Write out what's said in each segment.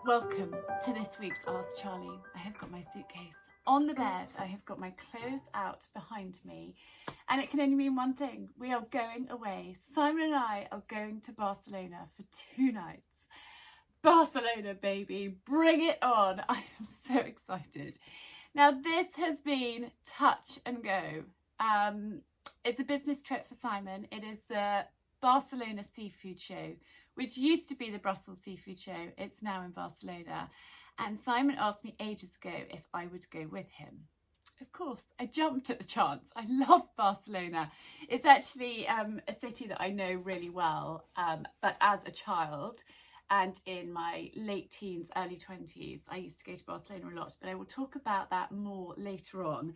Welcome to this week's Ask Charlie. I have got my suitcase on the bed. I have got my clothes out behind me, and it can only mean one thing. We are going away. Simon and I are going to Barcelona for 2 nights. Barcelona, baby, bring it on. I am so excited. Now, this has been touch and go. It's a business trip for Simon. It is the Barcelona Seafood Show, which used to be the Brussels Seafood Show. It's now in Barcelona. And Simon asked me ages ago if I would go with him. Of course, I jumped at the chance. I love Barcelona. It's actually a city that I know really well, but as a child and in my late teens, early 20s, I used to go to Barcelona a lot, but I will talk about that more later on.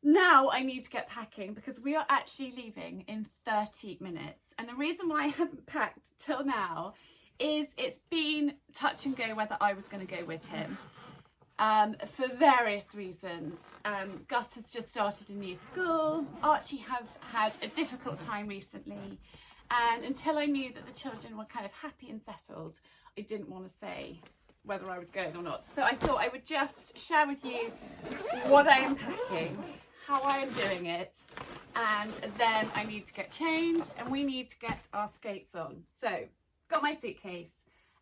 Now I need to get packing because we are actually leaving in 30 minutes. And the reason why I haven't packed till now is it's been touch and go whether I was going to go with him for various reasons. Gus has just started a new school. Archie has had a difficult time recently. And until I knew that the children were kind of happy and settled, I didn't want to say whether I was going or not. So I thought I would just share with you what I am packing, how I am doing it, and then I need to get changed and we need to get our skates on. So, got my suitcase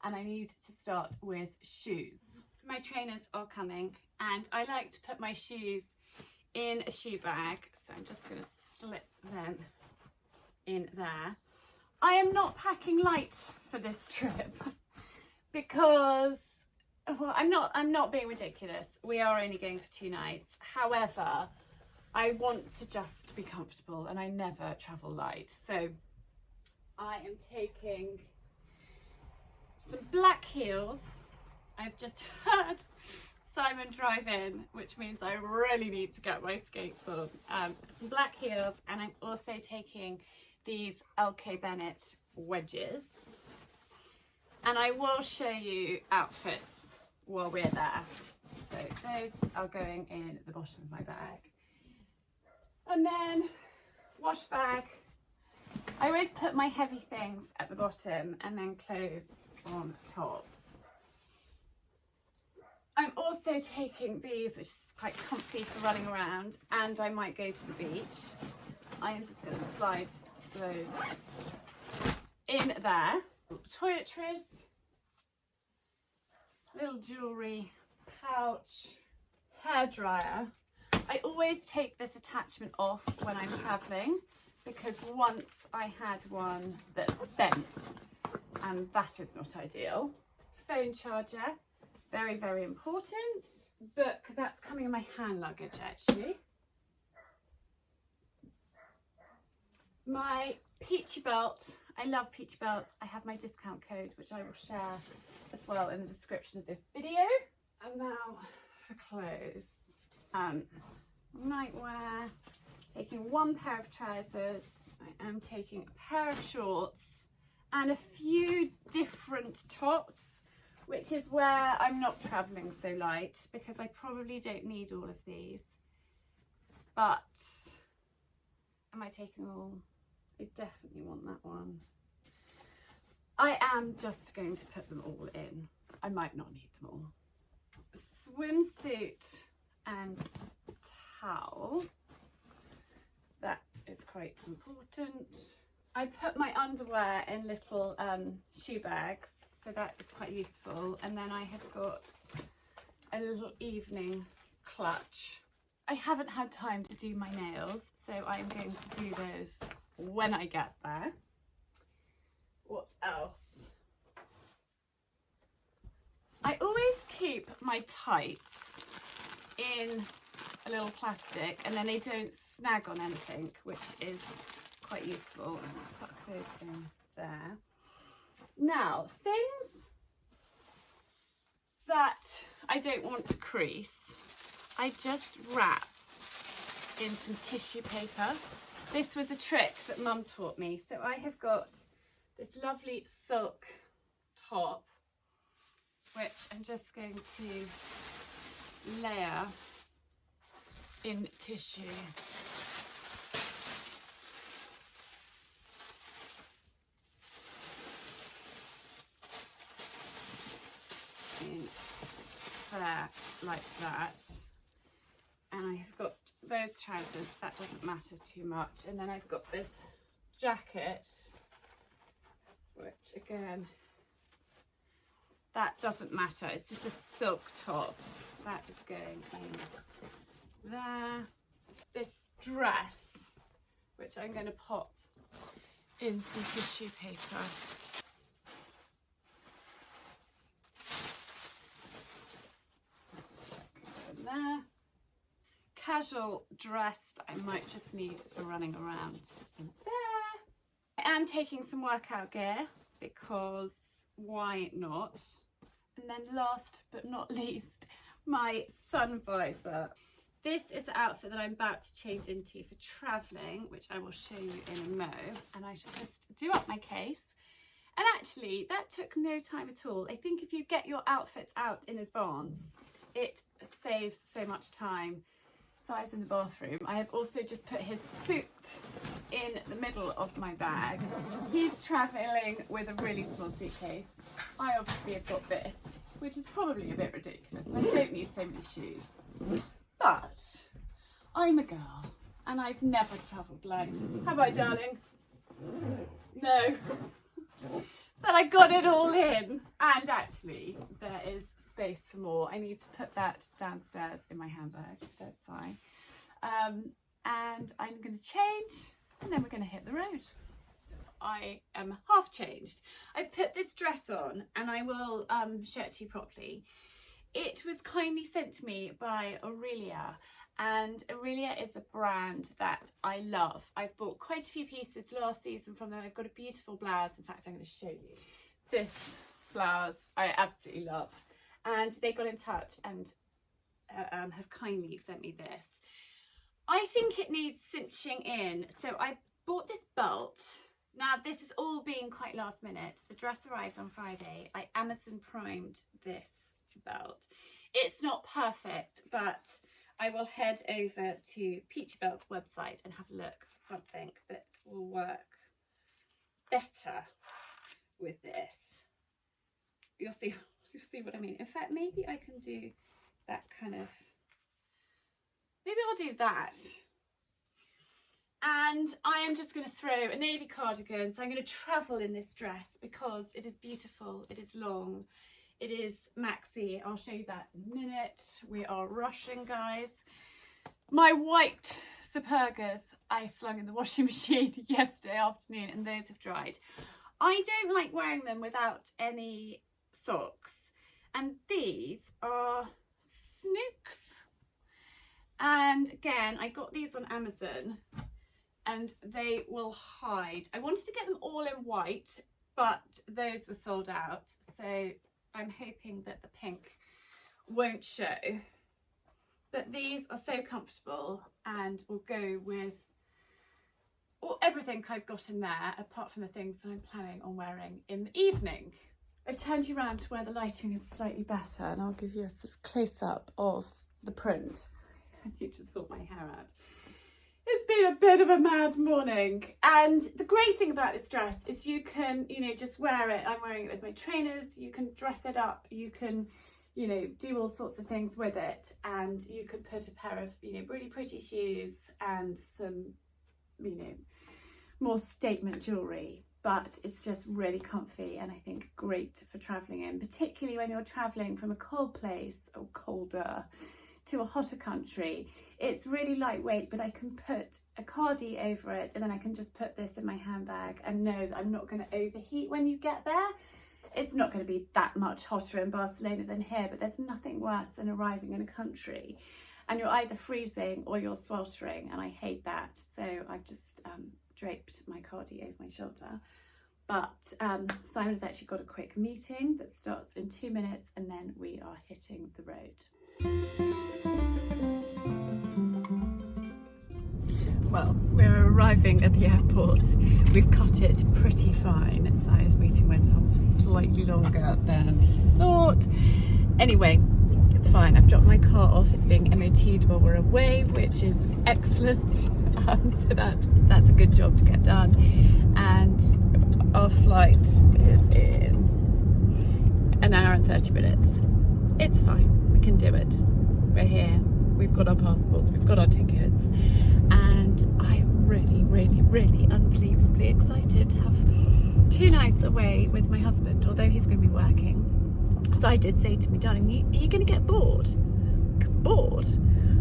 and I need to start with shoes. My trainers are coming and I like to put my shoes in a shoe bag, so I'm just going to slip them in there. I am not packing light for this trip because, well, I'm not being ridiculous. We are only going for 2 nights. However, I want to just be comfortable and I never travel light. So I am taking some black heels. I've just heard Simon drive in, which means I really need to get my skates on. Some black heels, and I'm also taking these LK Bennett wedges. And I will show you outfits while we're there. So those are going in the bottom of my bag. And then wash bag. I always put my heavy things at the bottom and then clothes on top. I'm also taking these, which is quite comfy for running around, and I might go to the beach. I am just going to slide those in there. Toiletries, little jewellery, pouch, hairdryer. I always take this attachment off when I'm travelling because once I had one that bent and that is not ideal. Phone charger, very, very important. Book, that's coming in my hand luggage actually. My Peachy belt, I love Peachy belts. I have my discount code, which I will share as well in the description of this video. And now for clothes. Nightwear, taking 1 pair of trousers, I am taking a pair of shorts and a few different tops, which is where I'm not travelling so light because I probably don't need all of these. But am I taking them all? I definitely want that one. I am just going to put them all in. I might not need them all. Swimsuit and towel. That is quite important. I put my underwear in little shoe bags, so that is quite useful. And then I have got a little evening clutch. I haven't had time to do my nails, so I'm going to do those when I get there. What else? I always keep my tights in a little plastic and then they don't snag on anything, which is quite useful. And I'll tuck those in there. Now, things that I don't want to crease, I just wrap in some tissue paper. This was a trick that Mum taught me. So I have got this lovely silk top, which I'm just going to layer in tissue. flare like that. And I've got those trousers, that doesn't matter too much. And then I've got this jacket, which again, that doesn't matter. It's just a silk top. That is going in there. This dress, which I'm going to pop in some tissue paper. In there. Casual dress that I might just need for running around in there. I am taking some workout gear because why not? And then last but not least, my sun visor. This is the outfit that I'm about to change into for travelling, which I will show you in a mo. And I shall just do up my case. And actually, that took no time at all. I think if you get your outfits out in advance, it saves so much time. Size in the bathroom. I have also just put his suit in the middle of my bag. He's travelling with a really small suitcase. I obviously have got this, which is probably a bit ridiculous. I don't need so many shoes. But I'm a girl and I've never travelled light. Have I, darling? No. But I got it all in. And actually, there is space for more. I need to put that downstairs in my handbag. That's fine. And I'm going to change and then we're going to hit the road. I am half changed. I've put this dress on and I will show it to you properly. It was kindly sent to me by Aurelia, and Aurelia is a brand that I love. I've bought quite a few pieces last season from them. I've got a beautiful blouse. In fact, I'm going to show you this blouse. I absolutely love. And they got in touch and have kindly sent me this. I think it needs cinching in. So I bought this belt. Now, this has all been quite last minute. The dress arrived on Friday. I Amazon primed this belt. It's not perfect, but I will head over to Peachy Belt's website and have a look for something that will work better with this. You'll see what I mean. In fact, maybe I can do that kind of, maybe I'll do that. And I am just going to throw a navy cardigan. So I'm going to travel in this dress because it is beautiful, it is long, it is maxi. I'll show you that in a minute. We are rushing, guys. My white Supergas I slung in the washing machine yesterday afternoon and those have dried. I don't like wearing them without any socks. And these are Snooks. And again, I got these on Amazon and they will hide. I wanted to get them all in white, but those were sold out. So I'm hoping that the pink won't show. But these are so comfortable and will go with everything I've got in there, apart from the things that I'm planning on wearing in the evening. I've turned you around to where the lighting is slightly better and I'll give you a sort of close-up of the print. I need to sort my hair out. It's been a bit of a mad morning, and the great thing about this dress is you can, just wear it. I'm wearing it with my trainers. You can dress it up. You can, do all sorts of things with it, and you could put a pair of, really pretty shoes and some, more statement jewellery. But it's just really comfy and I think great for travelling in, particularly when you're travelling from a cold place or colder to a hotter country. It's really lightweight, but I can put a cardi over it and then I can just put this in my handbag and know that I'm not going to overheat when you get there. It's not going to be that much hotter in Barcelona than here, but there's nothing worse than arriving in a country and you're either freezing or you're sweltering, and I hate that. So I've just draped my cardi over my shoulder. But Simon's actually got a quick meeting that starts in 2 minutes and then we are hitting the road. Well, we're arriving at the airport. We've cut it pretty fine. Simon's meeting went on for slightly longer than he thought. Anyway, it's fine. I've dropped my car off. It's being MOT'd while we're away, which is excellent. So that's a good job to get done. And our flight is in an hour and 30 minutes. It's fine. We can do it. We're here, we've got our passports, we've got our tickets, and I'm really, really, really unbelievably excited to have 2 nights away with my husband, although he's going to be working. So I did say to me, darling, are you going to get bored? Bored?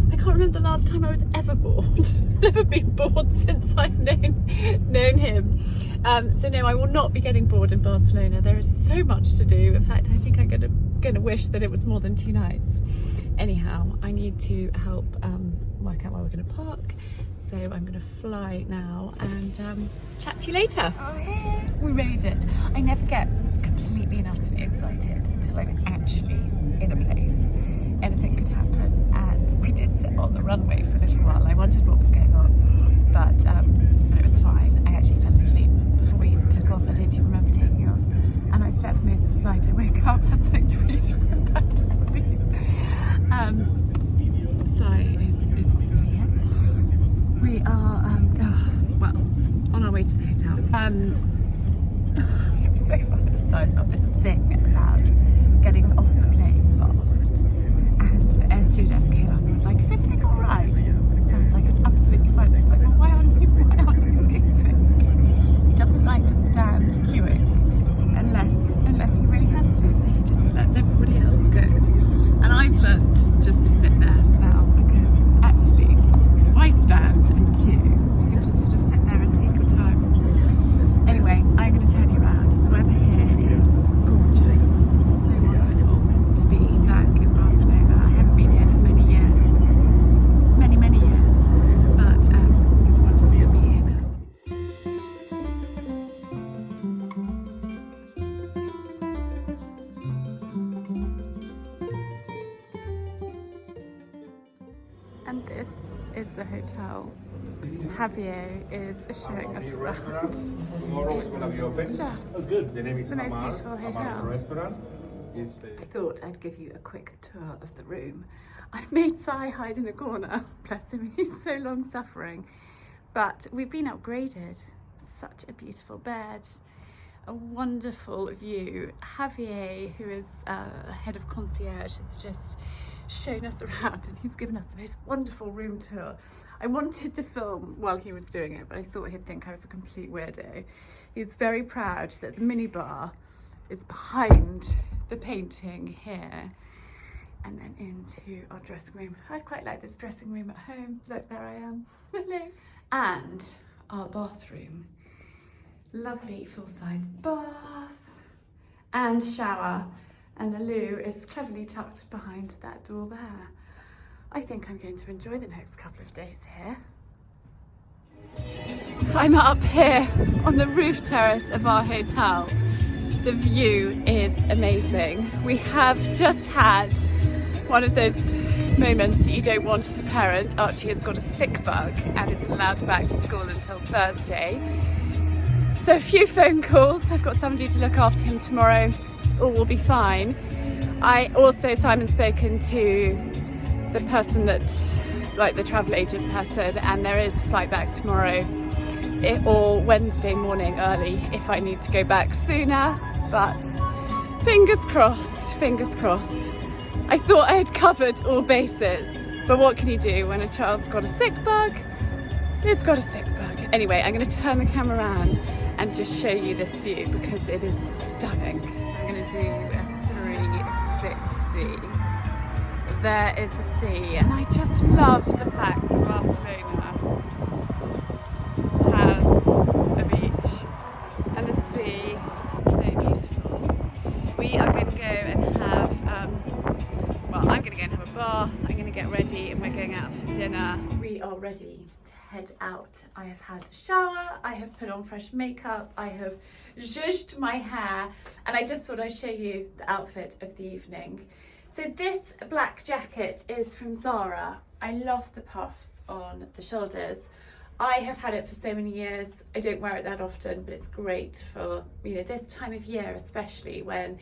I can't remember the last time I was ever bored. Never been bored since I've known him. So no, I will not be getting bored in Barcelona. There is so much to do. In fact, I think I'm going to wish that it was more than 2 nights. Anyhow, I need to help work out where we're going to park. So I'm going to fly now and chat to you later. We made it. I never get completely and utterly excited until I'm actually in a place. Anything could happen, and we did sit on the runway for a little while. I wondered what was going on, but it was fine. I actually fell asleep before we even took off. I don't even remember taking off, and I slept for most of the flight. I woke up, had something to eat, and went back to sleep. So it's busy here. We are well on our way to the hotel. It was so fun. So I've got this thing about getting off the plane last. And the air stewardess came up and was like, is everything all right? It sounds like it's absolutely fine. I was like, well, why aren't you moving? He doesn't like to stand queuing unless he really has to, so he just lets everybody else go. And I've learnt just to sit there now, because actually, why stand and queue? You can just sort of sit there and take your time. Anyway, I'm going to turn you around. The weather here is gorgeous. It's so wonderful to be back in Barcelona. I haven't been here for many years, many years, but it's wonderful to be here now. And this is the hotel. Javier is showing us around. It's just the most beautiful hotel. I thought I'd give you a quick tour of the room. I've made Si hide in a corner. Bless him, he's so long suffering. But we've been upgraded. Such a beautiful bed, a wonderful view. Javier, who is head of concierge, has just shown us around, and he's given us the most wonderful room tour. I wanted to film while he was doing it, but I thought he'd think I was a complete weirdo. He's very proud that the minibar is behind the painting here, and then into our dressing room. I quite like this dressing room at home. Look, there I am. Hello. And our bathroom. Lovely full-size bath and shower. And the loo is cleverly tucked behind that door there. I think I'm going to enjoy the next couple of days here. I'm up here on the roof terrace of our hotel. The view is amazing. We have just had one of those moments that you don't want as a parent. Archie has got a sick bug and isn't allowed back to school until Thursday. So a few phone calls. I've got somebody to look after him tomorrow. All will be fine. Simon's spoken to the person that, like the travel agent person, and there is a flight back tomorrow or Wednesday morning early if I need to go back sooner, but fingers crossed, fingers crossed. I thought I had covered all bases, but what can you do when a child's got a sick bug? It's got a sick bug. Anyway, I'm going to turn the camera around and just show you this view because it is stunning. I'm going to do a 360. There is a sea, and I just love the fact that Barcelona has a beach and the sea. So beautiful. We are going to go and have, I'm going to go and have a bath. I'm going to get ready, and we're going out for dinner. We are ready to head out. I have had a shower, I have put on fresh makeup, I have zhuzhed my hair, and I just thought I'd show you the outfit of the evening. So this black jacket is from Zara. I love the puffs on the shoulders. I have had it for so many years. I don't wear it that often, but it's great for, this time of year, especially when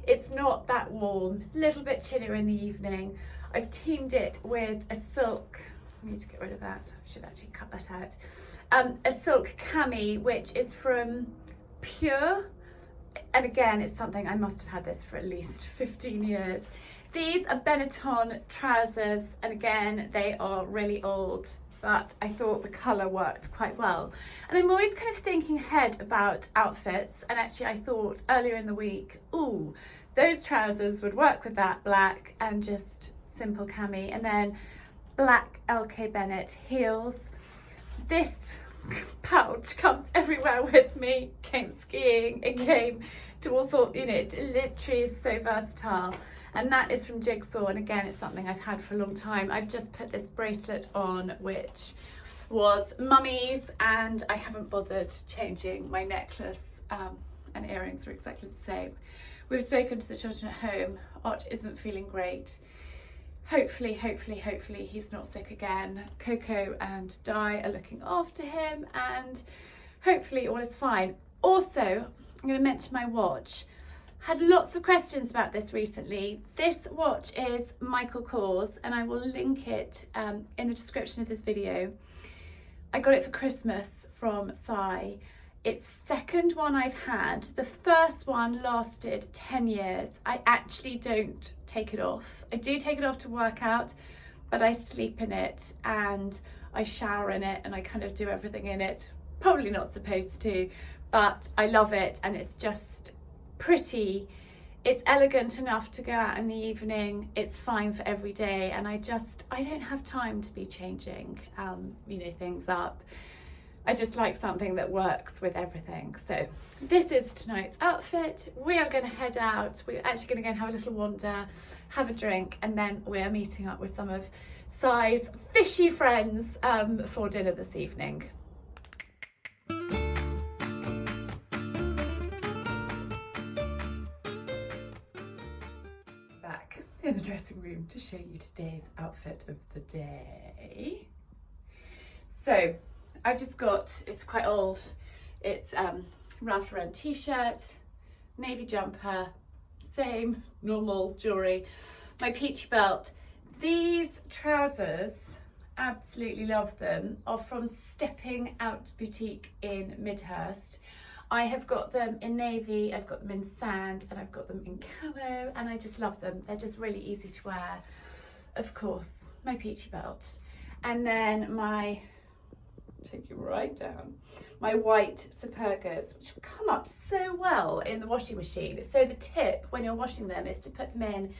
it's not that warm, a little bit chillier in the evening. I've teamed it with a silk, I need to get rid of that, I should actually cut that out. A silk cami, which is from Pure. And again, it's something, I must have had this for at least 15 years. These are Benetton trousers, and again, they are really old, but I thought the colour worked quite well. And I'm always kind of thinking ahead about outfits, and actually I thought earlier in the week, ooh, those trousers would work with that black and just simple cami, and then black LK Bennett heels. This pouch comes everywhere with me. Came skiing, it came to all sorts, you know, it literally is so versatile. And that is from Jigsaw, and again, it's something I've had for a long time. I've just put this bracelet on, which was mummy's, and I haven't bothered changing my necklace, and earrings are exactly the same. We've spoken to the children at home. Ott isn't feeling great. Hopefully he's not sick again. Coco and Di are looking after him, and hopefully all is fine. Also, I'm going to mention my watch. Had lots of questions about this recently. This watch is Michael Kors, and I will link it in the description of this video. I got it for Christmas from Sai. It's second one I've had. The first one lasted 10 years. I actually don't take it off. I do take it off to work out, but I sleep in it and I shower in it and I kind of do everything in it. Probably not supposed to, but I love it, and it's just pretty. It's elegant enough to go out in the evening. It's fine for every day, and I don't have time to be changing you know, things up. I just like something that works with everything. So this is tonight's outfit. We are going to head out. We're actually going to go and have a little wander, have a drink, and then we're meeting up with some of Sai's fishy friends for dinner this evening. Back in the dressing room to show you today's outfit of the day. So I've just got, it's quite old, it's Ralph Lauren t-shirt, navy jumper, same normal jewellery, my peachy belt. These trousers, absolutely love them, are from Stepping Out Boutique in Midhurst. I have got them in navy, I've got them in sand, and I've got them in camo, and I just love them. They're just really easy to wear. Of course, my peachy belt. And then my, take you right down, my white Supergas, which come up so well in the washing machine. So the tip when you're washing them is to put them in,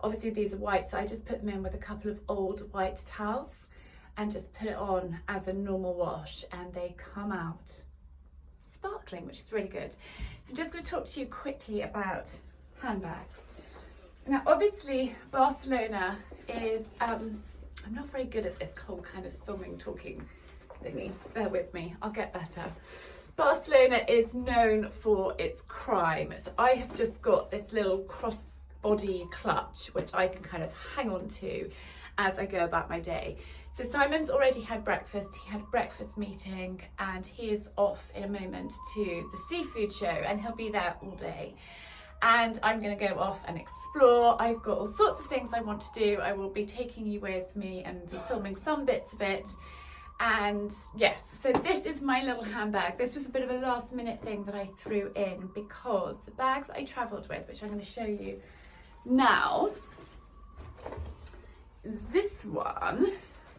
obviously these are white, so I just put them in with a couple of old white towels and just put it on as a normal wash, and they come out sparkling, which is really good. So I'm just going to talk to you quickly about handbags. Now obviously Barcelona is, I'm not very good at this whole kind of filming, talking thingy, bear with me, I'll get better. Barcelona is known for its crime, so I have just got this little crossbody clutch which I can kind of hang on to as I go about my day. So Simon's already had breakfast, he had a breakfast meeting, and he is off in a moment to the seafood show, and he'll be there all day. And I'm going to go off and explore. I've got all sorts of things I want to do. I will be taking you with me and filming some bits of it. And yes, so this is my little handbag. This was a bit of a last minute thing that I threw in because the bag that I travelled with, which I'm going to show you now, this one,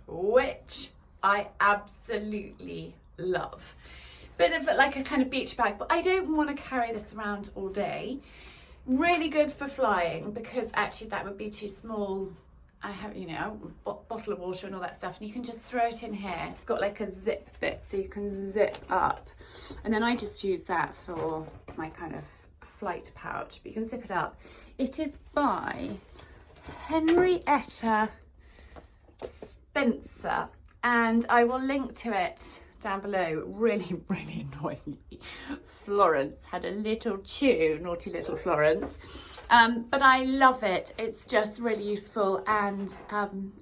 which I absolutely love. Bit of like a kind of beach bag, but I don't want to carry this around all day. Really good for flying, because actually that would be too small. I have, you know, a bottle of water and all that stuff, and you can just throw it in here. It's got like a zip bit, so you can zip up, and then I just use that for my kind of flight pouch, but you can zip it up. It is by Henrietta Spencer, and I will link to it down below. Really annoyingly, Florence had a little chew, naughty little Florence. But I love it. It's just really useful, and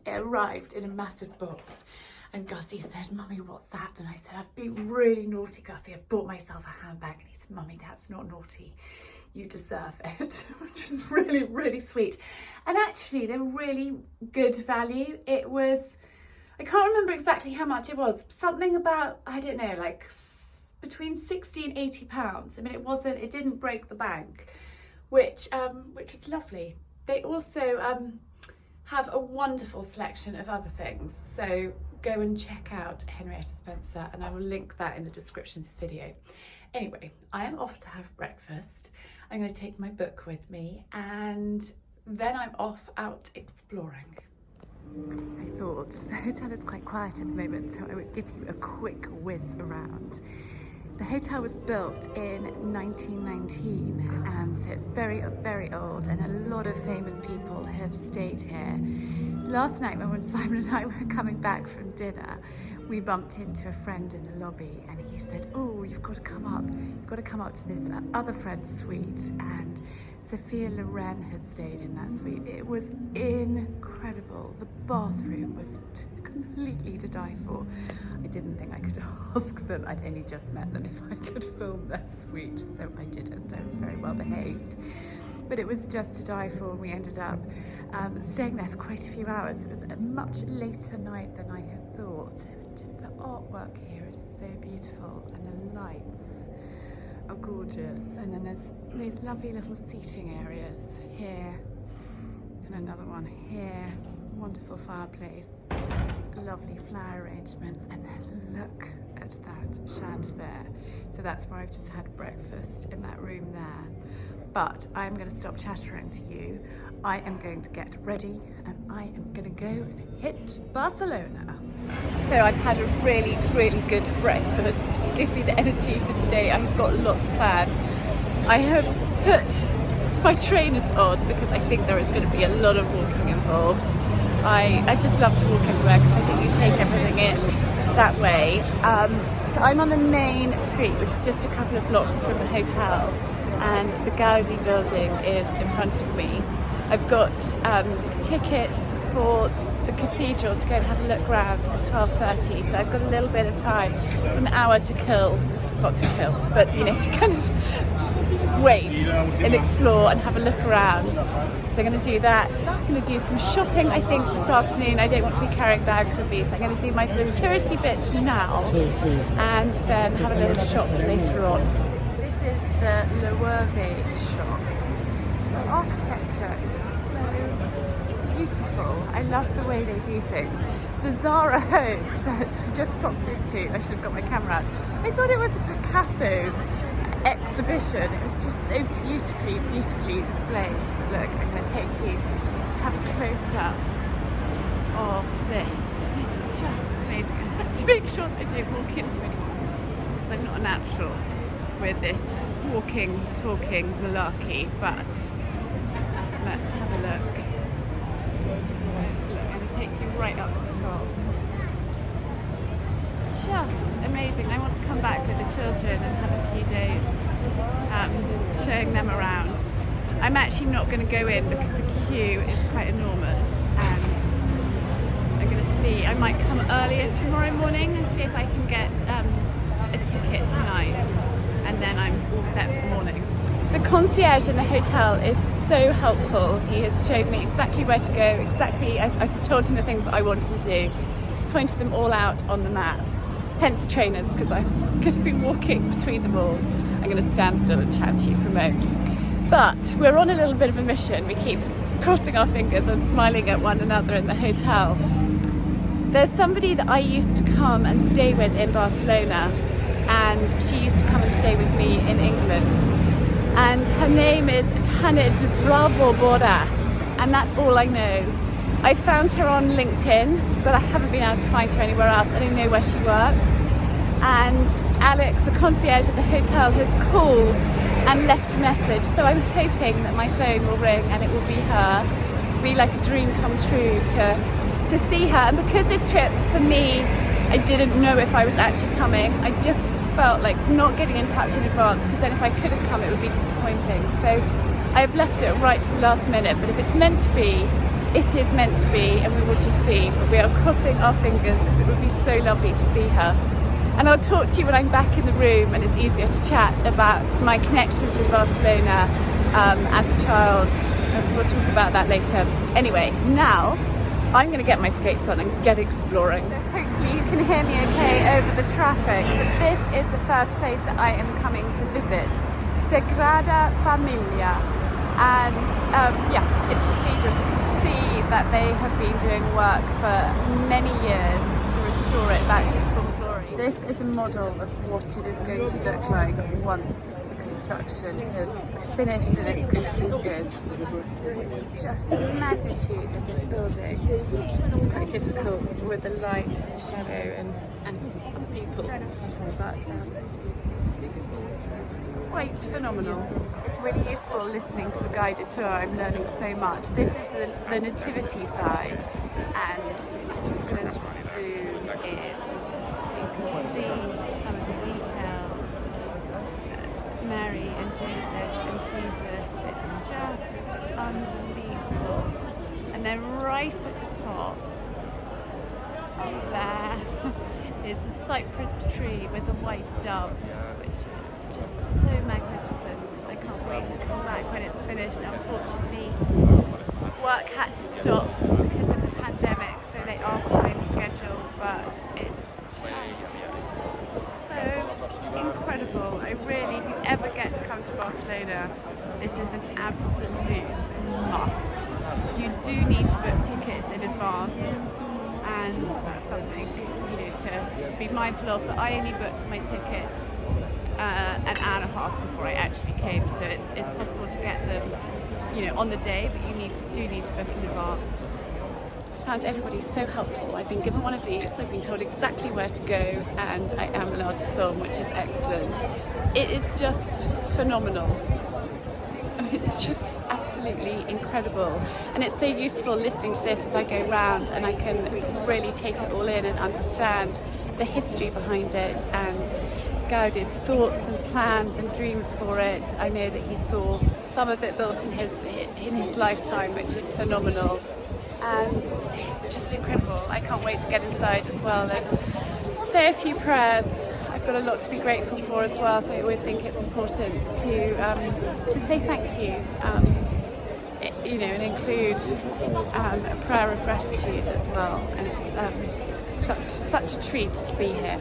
it arrived in a massive box, and Gussie said, "Mummy, what's that?" And I said, "I've been really naughty, Gussie. I've bought myself a handbag." And he said, "Mummy, that's not naughty. You deserve it," which is really sweet. And actually, they're really good value. It was, I can't remember exactly how much it was. Something about, I don't know, like between 60 and 80 pounds. I mean, it didn't break the bank, which was lovely. they also have a wonderful selection of other things. So go and check out Henrietta Spencer, and I will link that in the description of this video. Anyway, I am off to have breakfast. I'm going to take my book with me, and then I'm off out exploring. I thought the hotel is quite quiet at the moment, so I would give you a quick whiz around. The hotel was built in 1919, and so it's very, very old, and a lot of famous people have stayed here. Last night when Simon and I were coming back from dinner, we bumped into a friend in the lobby, and he said, "Oh, you've got to come up to this other friend's suite," and Sophia Loren had stayed in that suite. It was incredible. The bathroom was completely to die for. I didn't think I could ask them. I'd only just met them if I could film their suite, so I didn't. I was very well behaved. But it was just to die for. We ended up staying there for quite a few hours. It was a much later night than I had thought. Just the artwork here is so beautiful, and the lights are gorgeous. And then there's these lovely little seating areas here, and another one here. Wonderful fireplace, lovely flower arrangements, and then look at that chandelier. So that's where I've just had breakfast, in that room there. But I'm going to stop chattering to you. I am going to get ready, and I am going to go and hit Barcelona. So I've had a really, really good breakfast to give me the energy for today. I've got lots planned. I have put my trainers on because I think there is going to be a lot of walking involved. I just love to walk everywhere because I think you take everything in that way. So I'm on the main street, which is just a couple of blocks from the hotel, and the Gaudi building is in front of me. I've got tickets for the cathedral to go and have a look around at 12:30, so I've got a little bit of time, an hour to kill, not to kill, but you know, to kind of wait and explore and have a look around. So I'm going to do that. I'm going to do some shopping, I think, this afternoon. I don't want to be carrying bags with me, so I'm going to do my sort of touristy bits now and then have a little shop later on. This is the Le Whirlwind shop. It's just, the architecture is so beautiful. I love the way they do things. The Zara home that I just popped into, I should have got my camera out. I thought it was a Picasso exhibition. It was just so beautifully displayed. But look, I'm going to take you to have a close-up of this. It's just amazing. I have to make sure that I don't walk into anything because I'm not a natural with this walking, talking malarkey, but let's have a look. Look, I'm going to take you right up to the top. Just amazing. I want to come back with the children and have a few days showing them around. I'm actually not going to go in because the queue is quite enormous, and I'm going to see. I might come earlier tomorrow morning and see if I can get a ticket tonight, and then I'm all set for the morning. The concierge in the hotel is so helpful. He has showed me exactly where to go, exactly, I told him the things that I wanted to do. He's pointed them all out on the map. Hence the trainers, because I'm going to be walking between them all. I'm going to stand still and chat to you for a moment. But we're on a little bit of a mission. We keep crossing our fingers and smiling at one another in the hotel. There's somebody that I used to come and stay with in Barcelona, and she used to come and stay with me in England. And her name is Tanit Bravo Bordas, and that's all I know. I found her on LinkedIn, but I haven't been able to find her anywhere else. I don't know where she works. And Alex, the concierge at the hotel, has called and left a message. So I'm hoping that my phone will ring and it will be her. It'll be like a dream come true to see her. And because this trip, for me, I didn't know if I was actually coming. I just felt like not getting in touch in advance, because then if I couldn't come, it would be disappointing. So I've left it right to the last minute. But if it's meant to be, it is meant to be, and we will just see. But we are crossing our fingers because it would be so lovely to see her. And I'll talk to you when I'm back in the room and it's easier to chat about my connections with Barcelona as a child. We'll talk about that later. Anyway, now I'm going to get my skates on and get exploring. So hopefully you can hear me okay over the traffic. But this is the first place that I am coming to visit. Sagrada Familia. And yeah, it's a cathedral. You can see that they have been doing work for many years to restore it back to its former glory. This is a model of what it is going to look like once the construction is finished and it's completed. It's just the magnitude of this building. It's quite difficult with the light and the shadow and people, but it's just quite phenomenal. It's really useful listening to the guided tour. I'm learning so much. This is the nativity side, and I'm just going to zoom in. You can see some of the detail. That's Mary and Joseph and Jesus. It's just unbelievable. And then right at the top, there is the cypress tree with the white doves, which is just so magnificent. I can't wait to come back when it's finished. Unfortunately, work had to stop because of the pandemic, so they are behind schedule, but it's just so incredible. I really, if you ever get to come to Barcelona, this is an absolute must. You do need to book tickets in advance, and that's something to be mindful of. But I only booked my ticket an hour and a half before I actually came, so it's possible to get them on the day, but you do need to book in advance. I found everybody so helpful. I've been given one of these, I've been told exactly where to go, and I am allowed to film, which is excellent. It is just phenomenal. It's just absolutely incredible, and it's so useful listening to this as I go round, and I can really take it all in and understand the history behind it and Gaudi's thoughts and plans and dreams for it. I know that he saw some of it built in his lifetime, which is phenomenal, and it's just incredible. I can't wait to get inside as well and say a few prayers. I've got a lot to be grateful for as well, so I always think it's important to say thank you, and include a prayer of gratitude as well. And it's such a treat to be here.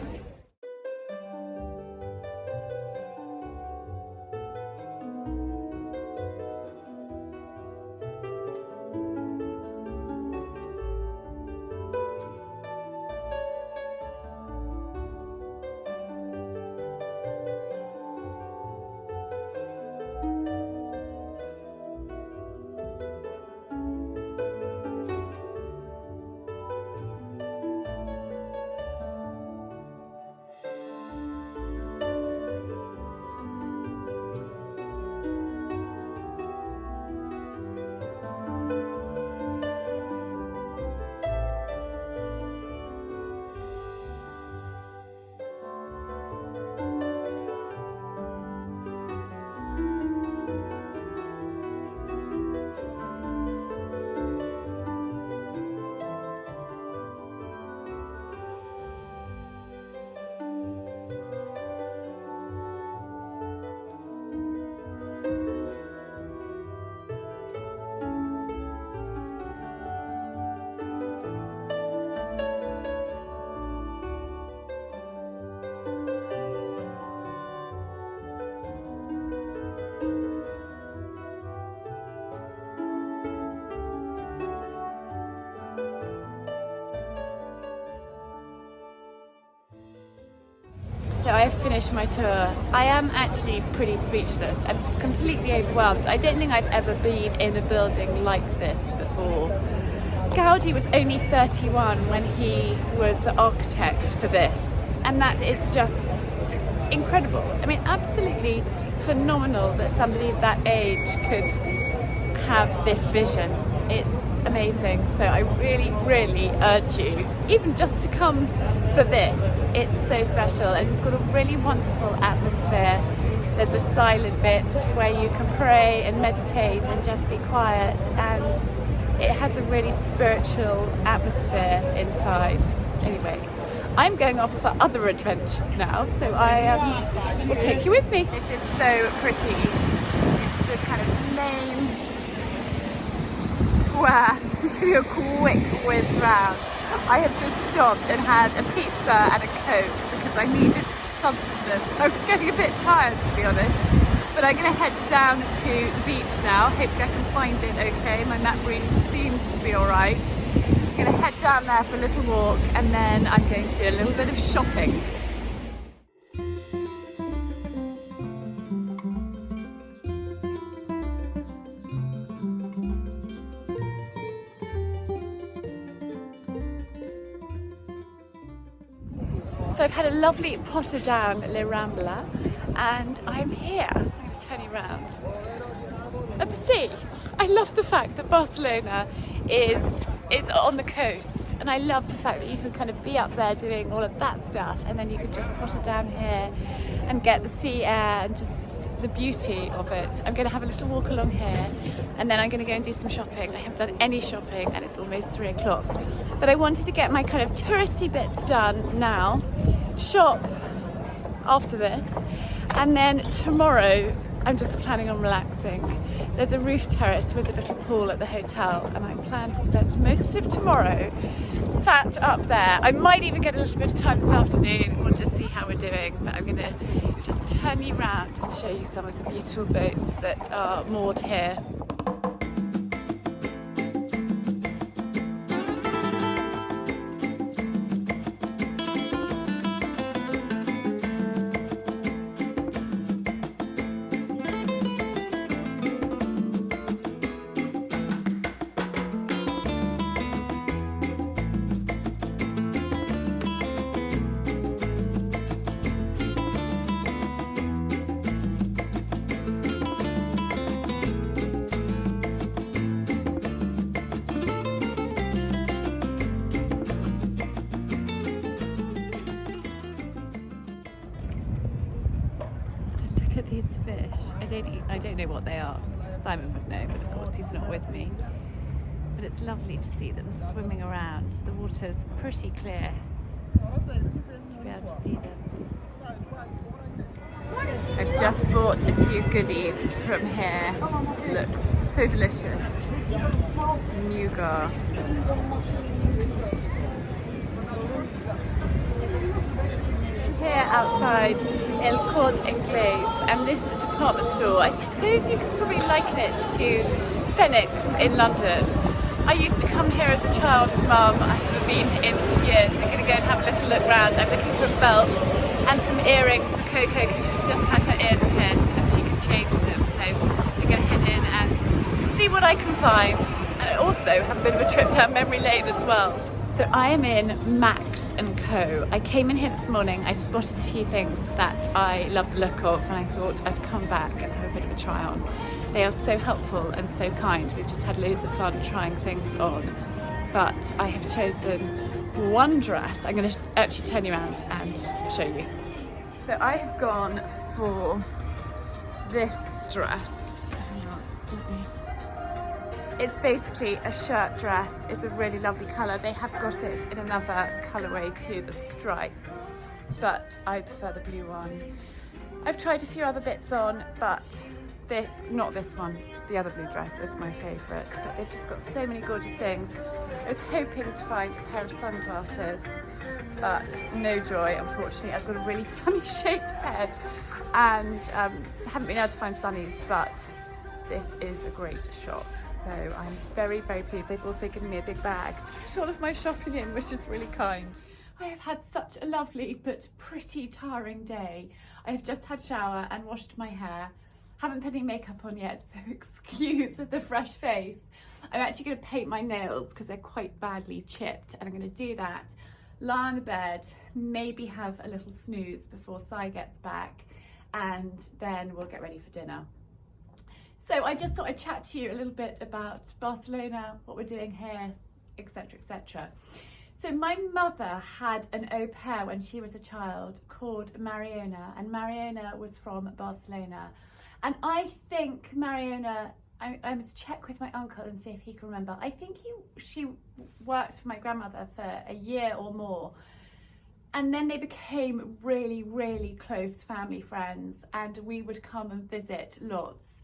So I have finished my tour. I am actually pretty speechless. I'm completely overwhelmed. I don't think I've ever been in a building like this before. Gaudi was only 31 when he was the architect for this, and that is just incredible. I mean, absolutely phenomenal that somebody of that age could have this vision. It's amazing. So I really, really urge you, even just to come for this. It's so special, and it's got a really wonderful atmosphere. There's a silent bit where you can pray and meditate and just be quiet, and it has a really spiritual atmosphere inside. Anyway, I'm going off for other adventures now, so I will take you with me. This is so pretty. It's the kind of main square. Give you a quick whiz round. I have just stopped and had a pizza and a Coke because I needed substance. I was getting a bit tired, to be honest. But I'm going to head down to the beach now. Hopefully I can find it okay. My map reading seems to be alright. I'm going to head down there for a little walk and then I'm going to do a little bit of shopping. So I've had a lovely potter down Le Rambla and I'm here. I'm going to turn you around. At the sea. I love the fact that Barcelona is on the coast, and I love the fact that you can kind of be up there doing all of that stuff and then you can just potter down here and get the sea air and just the beauty of it. I'm going to have a little walk along here and then I'm going to go and do some shopping. I haven't done any shopping and it's almost 3 o'clock. But I wanted to get my kind of touristy bits done now, shop after this, and then tomorrow I'm just planning on relaxing. There's a roof terrace with a little pool at the hotel and I plan to spend most of tomorrow sat up there. I might even get a little bit of time this afternoon. We'll just see how we're doing, but I'm going to just turn you around and show you some of the beautiful boats that are moored here. Look at these fish. I don't know what they are. Simon would know, but of course he's not with me. But it's lovely to see them swimming around. The water's pretty clear to be able to see them. I've just bought a few goodies from here. Looks so delicious. Nougat. Here outside El Corte Inglés, and this department store, I suppose you could probably liken it to Phoenix in London. I used to come here as a child with Mum. I haven't been in for years. I'm going to go and have a little look round. I'm looking for a belt and some earrings for Coco because she just had her ears pierced and she can change them. So I'm going to head in and see what I can find, and also have a bit of a trip down memory lane as well. So I am in Max & Co. I came in here this morning, I spotted a few things that I love the look of and I thought I'd come back and have a bit of a try on. They are so helpful and so kind. We've just had loads of fun trying things on. But I have chosen one dress. I'm going to actually turn you around and show you. So I have gone for this dress. It's basically a shirt dress. It's a really lovely colour. They have got it in another colourway too, the stripe, but I prefer the blue one. I've tried a few other bits on, but not this one. The other blue dress is my favourite, but they've just got so many gorgeous things. I was hoping to find a pair of sunglasses, but no joy, unfortunately. I've got a really funny shaped head and haven't been able to find sunnies, but this is a great shop. So I'm very, very pleased. They've also given me a big bag to put all of my shopping in, which is really kind. I have had such a lovely but pretty tiring day. I have just had a shower and washed my hair. Haven't put any makeup on yet, so excuse the fresh face. I'm actually going to paint my nails because they're quite badly chipped, and I'm going to do that, lie on the bed, maybe have a little snooze before Si gets back, and then we'll get ready for dinner. So I just thought I'd chat to you a little bit about Barcelona, what we're doing here, etc, etc. So my mother had an au pair when she was a child called Mariona, and Mariona was from Barcelona. And I think Mariona, I must check with my uncle and see if he can remember. I think she worked for my grandmother for a year or more. And then they became really, really close family friends, and we would come and visit lots.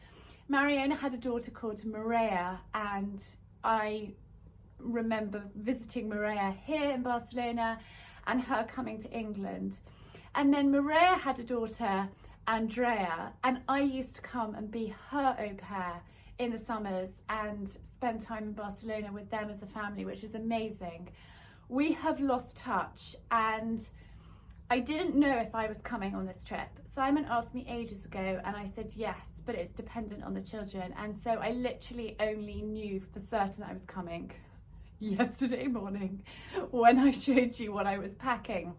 Mariona had a daughter called Maria, and I remember visiting Maria here in Barcelona and her coming to England. And then Maria had a daughter, Andrea, and I used to come and be her au pair in the summers and spend time in Barcelona with them as a family, which is amazing. We have lost touch, and I didn't know if I was coming on this trip. Simon asked me ages ago and I said yes, but it's dependent on the children. And so I literally only knew for certain that I was coming yesterday morning when I showed you what I was packing.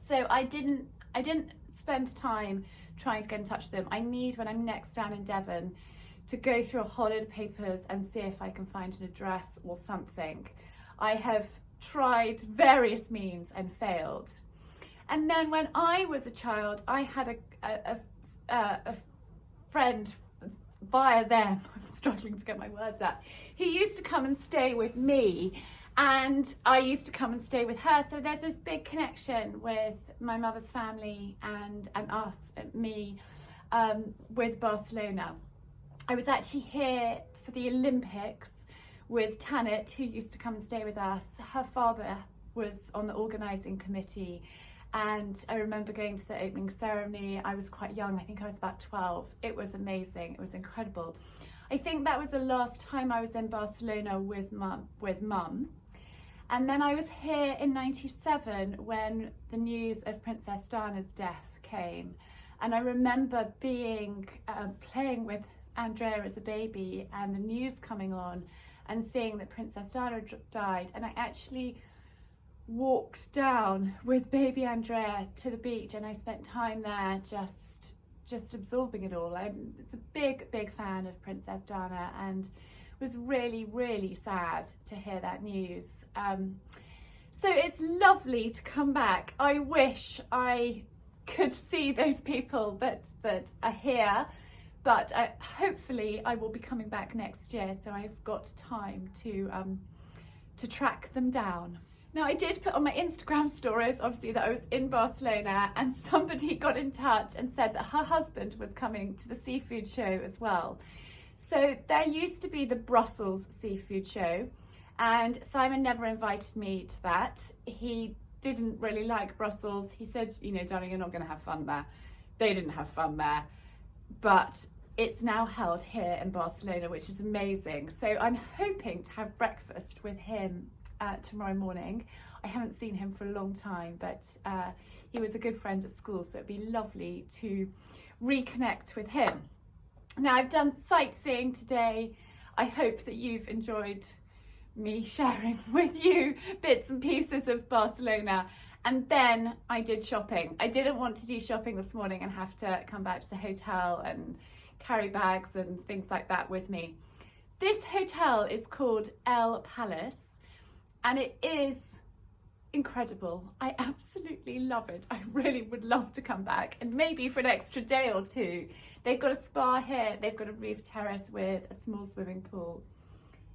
So I didn't spend time trying to get in touch with them. I need, when I'm next down in Devon, to go through a whole load of papers and see if I can find an address or something. I have tried various means and failed. And then when I was a child, I had a friend via them, I'm struggling to get my words out, he used to come and stay with me, and I used to come and stay with her. So there's this big connection with my mother's family and us, me, with Barcelona. I was actually here for the Olympics with Tanit, who used to come and stay with us. Her father was on the organising committee, and I remember going to the opening ceremony. I was quite young, I think I was about 12. It was amazing, it was incredible. I think that was the last time I was in Barcelona with mum. And then I was here in '97 when the news of Princess Diana's death came. And I remember being, playing with Andrea as a baby and the news coming on and seeing that Princess Diana died. And I actually walked down with baby Andrea to the beach, and I spent time there just absorbing it all. I'm a big fan of Princess Diana, and was really sad to hear that news. So it's lovely to come back. I wish I could see those people that are here, but hopefully I will be coming back next year, so I've got time to track them down. Now, I did put on my Instagram stories, obviously, that I was in Barcelona, and somebody got in touch and said that her husband was coming to the seafood show as well. So there used to be the Brussels Seafood Show, and Simon never invited me to that. He didn't really like Brussels. He said, you know, darling, you're not going to have fun there. They didn't have fun there. But it's now held here in Barcelona, which is amazing. So I'm hoping to have breakfast with him tomorrow morning. I haven't seen him for a long time, but he was a good friend at school, so it'd be lovely to reconnect with him. Now, I've done sightseeing today. I hope that you've enjoyed me sharing with you bits and pieces of Barcelona. And then I did shopping. I didn't want to do shopping this morning and have to come back to the hotel and carry bags and things like that with me. This hotel is called El Palace, and it is incredible. I absolutely love it. I really would love to come back, and maybe for an extra day or two. They've got a spa here. They've got a roof terrace with a small swimming pool.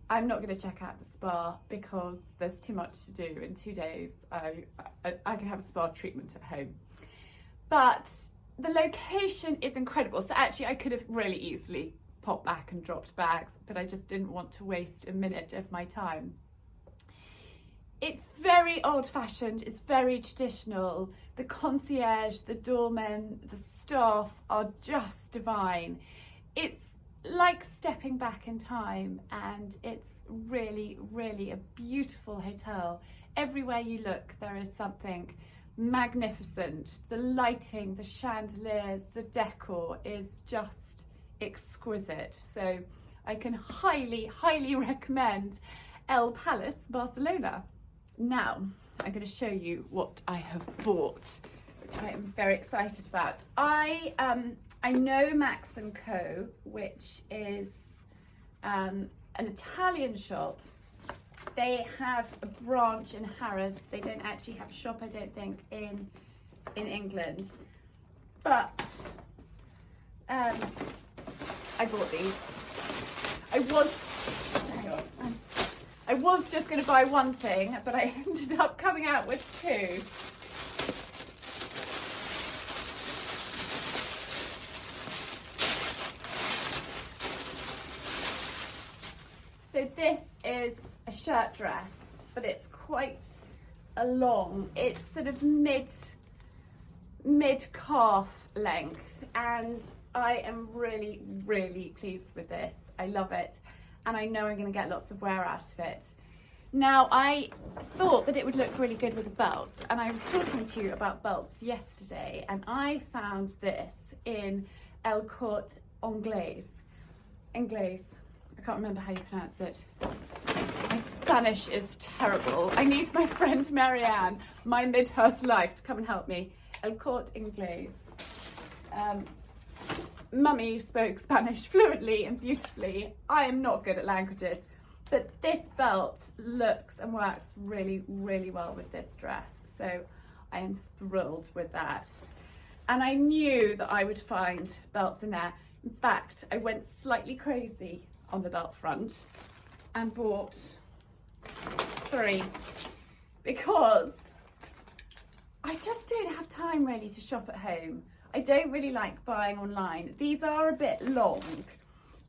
I'm not going to check out the spa because there's too much to do in 2 days. I can have a spa treatment at home. But the location is incredible. So actually I could have really easily popped back and dropped bags, but I just didn't want to waste a minute of my time. It's very old-fashioned, it's very traditional. The concierge, the doormen, the staff are just divine. It's like stepping back in time, and it's really a beautiful hotel. Everywhere you look there is something magnificent. The lighting, the chandeliers, the decor is just exquisite. So I can highly recommend El Palace, Barcelona. Now, I'm going to show you what I have bought, which I am very excited about. I know Max & Co, which is an Italian shop. They have a branch in Harrods. They don't actually have a shop, I don't think, in England. But I bought these. I was just going to buy one thing, but I ended up coming out with two. So this is a shirt dress, but it's quite a long, it's sort of mid calf length. and I am really, really pleased with this. I love it, and I know I'm going to get lots of wear out of it. Now, I thought that it would look really good with a belt, and I was talking to you about belts yesterday, and I found this in El Corte Inglés. I can't remember how you pronounce it. My Spanish is terrible. I need my friend Marianne, my Midhurst life, to come and help me. El Corte Inglés. Mummy spoke Spanish fluently and beautifully. I am not good at languages, but this belt looks and works really, really well with this dress. So I am thrilled with that. And I knew that I would find belts in there. In fact, I went slightly crazy on the belt front and bought 3 because I just don't have time really to shop at home. I don't really like buying online. These are a bit long,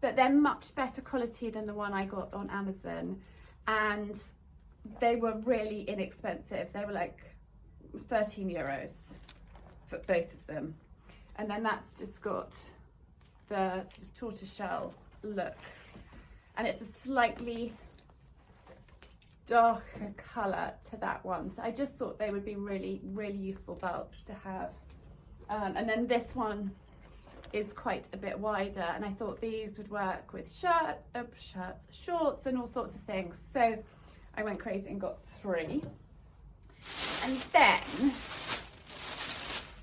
but they're much better quality than the one I got on Amazon, and they were really inexpensive. They were like 13 euros for both of them. And then that's just got the sort of tortoiseshell look, and it's a slightly darker colour to that one. So I just thought they would be really, really useful belts to have. And then this one is quite a bit wider, and I thought these would work with shirts, shorts, and all sorts of things. So I went crazy and got 3. And then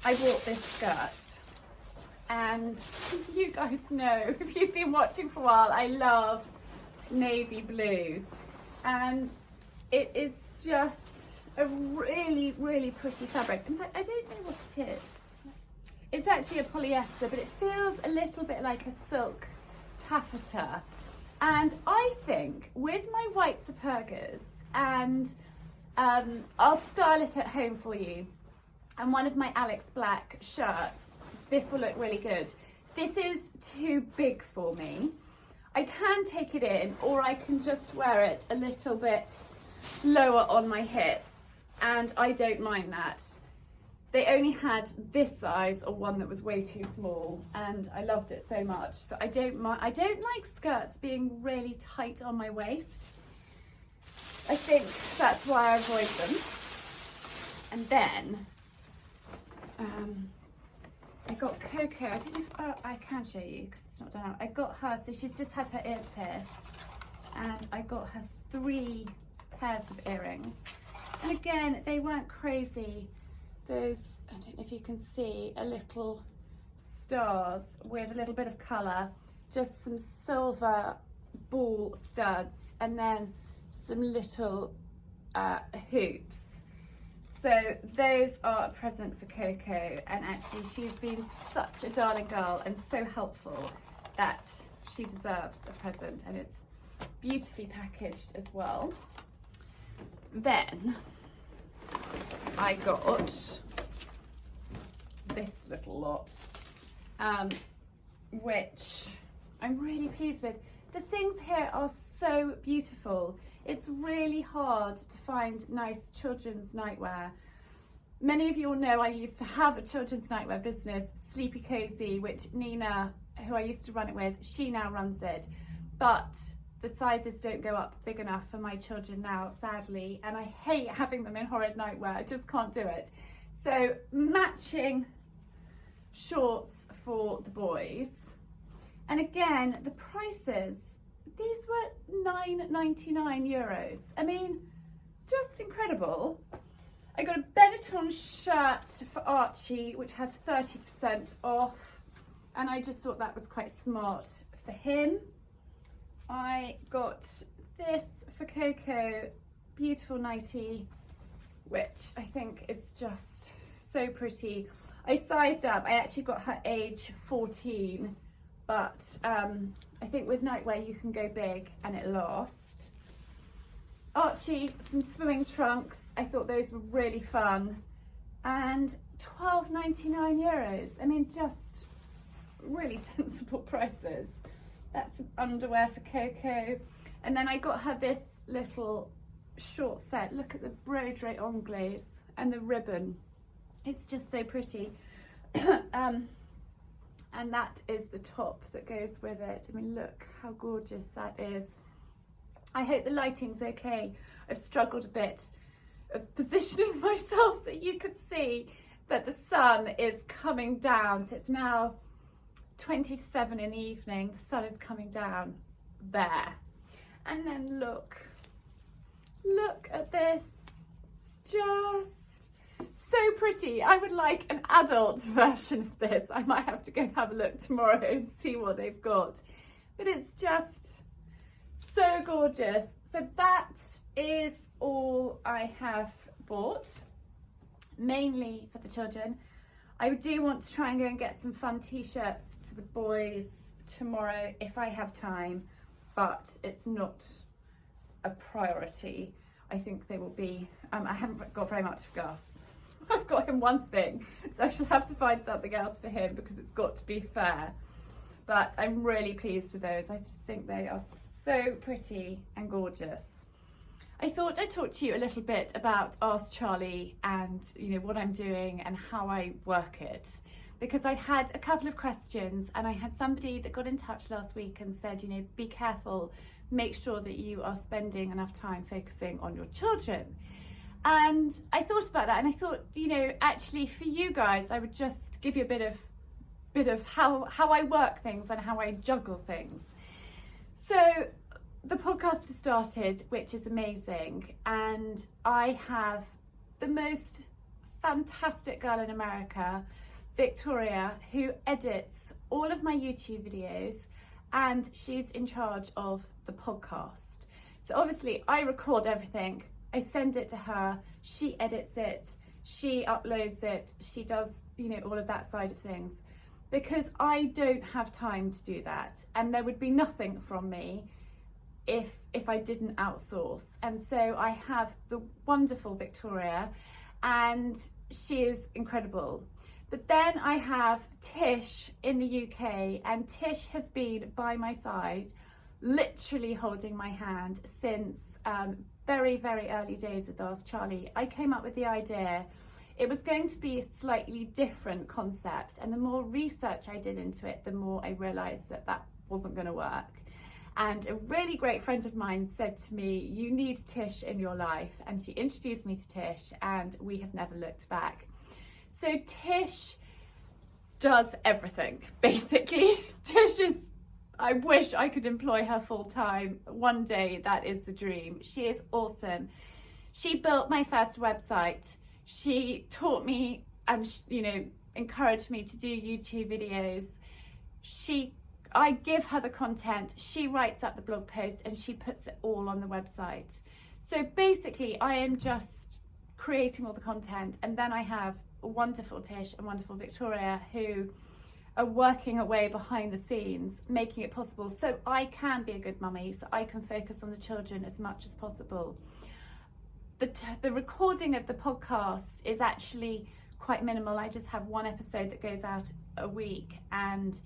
I bought this skirt. And you guys know, if you've been watching for a while, I love navy blue. And it is just a really, really pretty fabric. In fact, I don't know what it is. It's actually a polyester, but it feels a little bit like a silk taffeta. And I think with my white Supergas, and I'll style it at home for you, and one of my Alex Black shirts, this will look really good. This is too big for me. I can take it in, or I can just wear it a little bit lower on my hips, and I don't mind that. They only had this size or one that was way too small, and I loved it so much. So I don't mind. I don't like skirts being really tight on my waist. I think that's why I avoid them. And then I got Coco. I don't know if I can show you because it's not done. I got her, so she's just had her ears pierced, and I got her 3 pairs of earrings. And again, they weren't crazy. Those, I don't know if you can see, a little stars with a little bit of colour, just some silver ball studs, and then some little hoops. So those are a present for Coco, and actually she's been such a darling girl and so helpful that she deserves a present, and it's beautifully packaged as well. Then I got this little lot, which I'm really pleased with. The things here are so beautiful. It's really hard to find nice children's nightwear. Many of you will know I used to have a children's nightwear business, Sleepy Cozy, which Nina, who I used to run it with, she now runs it. But the sizes don't go up big enough for my children now, sadly, and I hate having them in horrid nightwear. I just can't do it. So matching shorts for the boys. And again, the prices, these were €9.99. I mean, just incredible. I got a Benetton shirt for Archie, which had 30% off, and I just thought that was quite smart for him. I got this for Coco, beautiful nightie, which I think is just so pretty. I sized up. I actually got her age 14, but I think with nightwear you can go big and it lasts. Archie, some swimming trunks. I thought those were really fun, and €12.99. I mean, just really sensible prices. That's underwear for Coco. And then I got her this little short set. Look at the broderie anglaise and the ribbon. It's just so pretty. and that is the top that goes with it. I mean, look how gorgeous that is. I hope the lighting's okay. I've struggled a bit of positioning myself so you could see, but the sun is coming down. So it's now 20 to 7 in the evening. The sun is coming down there. And then look at this. It's just so pretty. I would like an adult version of this. I might have to go have a look tomorrow and see what they've got. But it's just so gorgeous. So that is all I have bought, mainly for the children. I do want to try and go and get some fun t-shirts for the boys tomorrow if I have time, but it's not a priority. I think they will be, I haven't got very much of Gus. I've got him one thing, so I shall have to find something else for him because it's got to be fair. But I'm really pleased with those. I just think they are so pretty and gorgeous. I thought I'd talk to you a little bit about Ask Charlie and, you know, what I'm doing and how I work it, because I had a couple of questions, and I had somebody that got in touch last week and said, you know, be careful, make sure that you are spending enough time focusing on your children. And I thought about that, and I thought, you know, actually for you guys, I would just give you a bit of how I work things and how I juggle things. So the podcast has started, which is amazing, and I have the most fantastic girl in America, Victoria, who edits all of my YouTube videos, and she's in charge of the podcast. So obviously I record everything, I send it to her, she edits it, she uploads it, she does, you know, all of that side of things, because I don't have time to do that, and there would be nothing from me if I didn't outsource. And so I have the wonderful Victoria, and she is incredible. But then I have Tish in the UK, and Tish has been by my side, literally holding my hand since very, very early days with Ask Charlie. I came up with the idea. It was going to be a slightly different concept, and the more research I did into it, the more I realised that that wasn't going to work. And a really great friend of mine said to me, you need Tish in your life, and she introduced me to Tish, and we have never looked back. So Tish does everything, basically. Tish is, I wish I could employ her full time. One day, that is the dream. She is awesome. She built my first website. She taught me and, you know, encouraged me to do YouTube videos. I give her the content, she writes up the blog post, and she puts it all on the website. So basically I am just creating all the content, and then I have a wonderful Tish and wonderful Victoria who are working away behind the scenes, making it possible so I can be a good mummy, so I can focus on the children as much as possible. The recording of the podcast is actually quite minimal. I just have one episode that goes out a week, and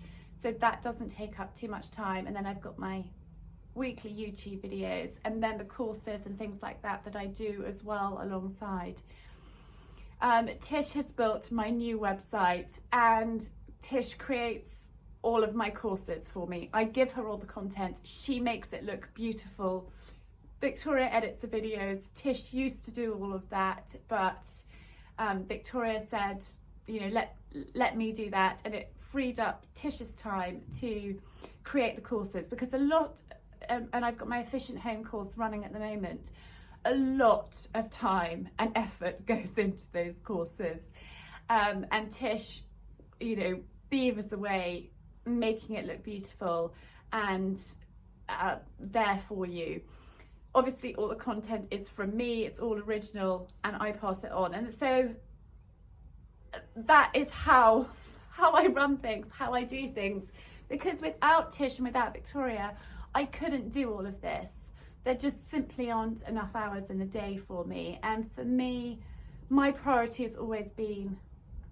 so that doesn't take up too much time. And then I've got my weekly YouTube videos, and then the courses and things like that I do as well alongside. Tish has built my new website, and Tish creates all of my courses for me. I give her all the content, she makes it look beautiful. Victoria edits the videos. Tish used to do all of that, but Victoria said, you know, let me do that, and it freed up Tish's time to create the courses, because a lot, and I've got my efficient home course running at the moment, a lot of time and effort goes into those courses, and Tish, you know, beavers away making it look beautiful and there for you. Obviously all the content is from me, it's all original, and I pass it on. And so that is how I run things, how I do things, because without Tish and without Victoria, I couldn't do all of this. There just simply aren't enough hours in the day for me. And for me, my priority has always been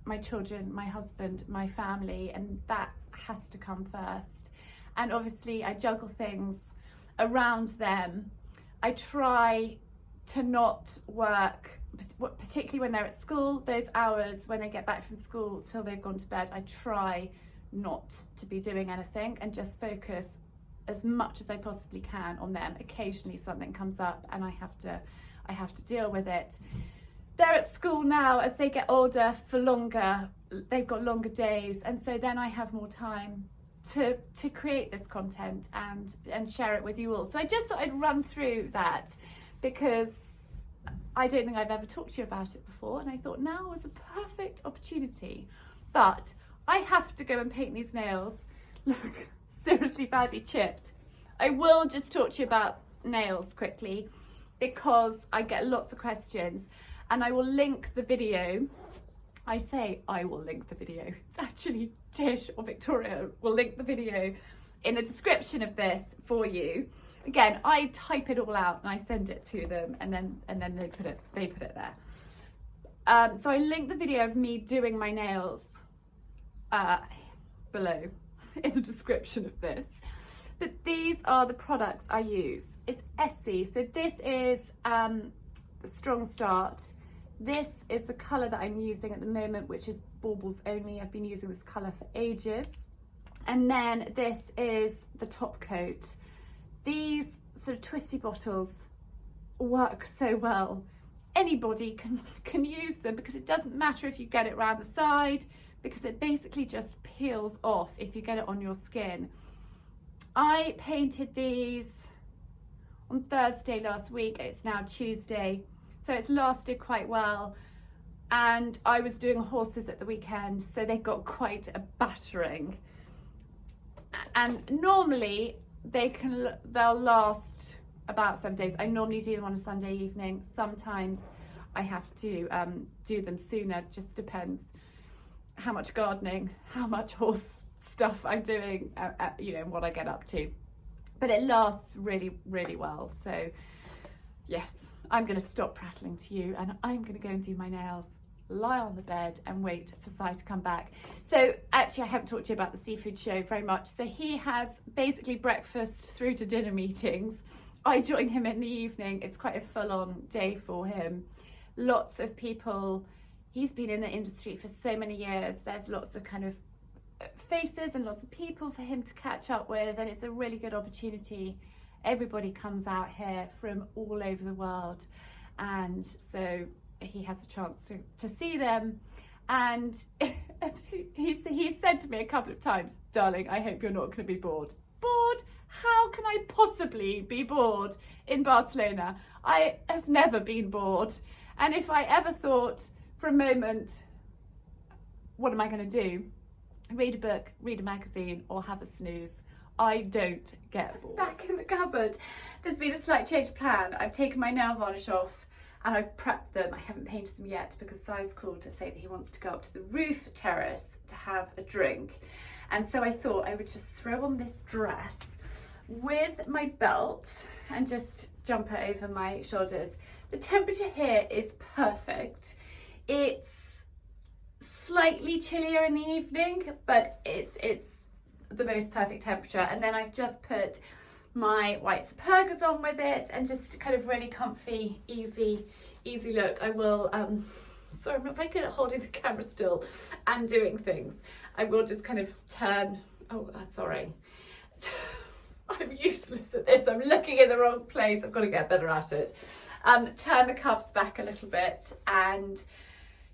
my children, my husband, my family, and that has to come first. And obviously I juggle things around them. I try to not work, particularly when they're at school, those hours when they get back from school till they've gone to bed, I try not to be doing anything and just focus as much as I possibly can on them. Occasionally something comes up and I have to deal with it. They're at school now. As they get older, for longer, they've got longer days, and so then I have more time to create this content and share it with you all. So I just thought I'd run through that because I don't think I've ever talked to you about it before, and I thought now was a perfect opportunity. But I have to go and paint these nails. Look, seriously badly chipped. I will just talk to you about nails quickly because I get lots of questions, and I will link the video. I say I will link the video. It's actually Tish or Victoria will link the video in the description of this for you. Again, I type it all out and I send it to them, and then they put it there. So I link the video of me doing my nails below in the description of this. But these are the products I use. It's Essie. So this is the Strong Start. This is the colour that I'm using at the moment, which is baubles only. I've been using this colour for ages. And then this is the top coat. These sort of twisty bottles work so well. Anybody can use them because it doesn't matter if you get it around the side, because it basically just peels off if you get it on your skin. I painted these on Thursday last week. It's now Tuesday. So it's lasted quite well, and I was doing horses at the weekend, so they got quite a battering. And normally they'll last about 7 days. I normally do them on a Sunday evening. Sometimes I have to do them sooner. Just depends how much gardening, how much horse stuff I'm doing, you know, and what I get up to. But it lasts really, really well. So yes. I'm going to stop prattling to you and I'm going to go and do my nails, lie on the bed and wait for Si to come back. So actually I haven't talked to you about the seafood show very much. So he has basically breakfast through to dinner meetings. I join him in the evening. It's quite a full-on day for him. Lots of people. He's been in the industry for so many years. There's lots of kind of faces and lots of people for him to catch up with, and it's a really good opportunity. Everybody comes out here from all over the world, and so he has a chance to see them. And he said to me a couple of times, darling, I hope you're not going to be bored. Bored? How can I possibly be bored in Barcelona? I have never been bored. And if I ever thought for a moment, what am I going to do? Read a book, read a magazine, or have a snooze. I don't get bored. Back in the cupboard, there's been a slight change of plan. I've taken my nail varnish off and I've prepped them. I haven't painted them yet because Si's called to say that he wants to go up to the roof terrace to have a drink. And so I thought I would just throw on this dress with my belt and just jump it over my shoulders. The temperature here is perfect. It's slightly chillier in the evening, but it's the most perfect temperature. And then I've just put my white Supergas on with it, and just kind of really comfy, easy look. I will sorry, I'm not very good at holding the camera still and doing things. I will just kind of turn, sorry, I'm useless at this. I'm looking in the wrong place. I've got to get better at it. Turn the cuffs back a little bit, and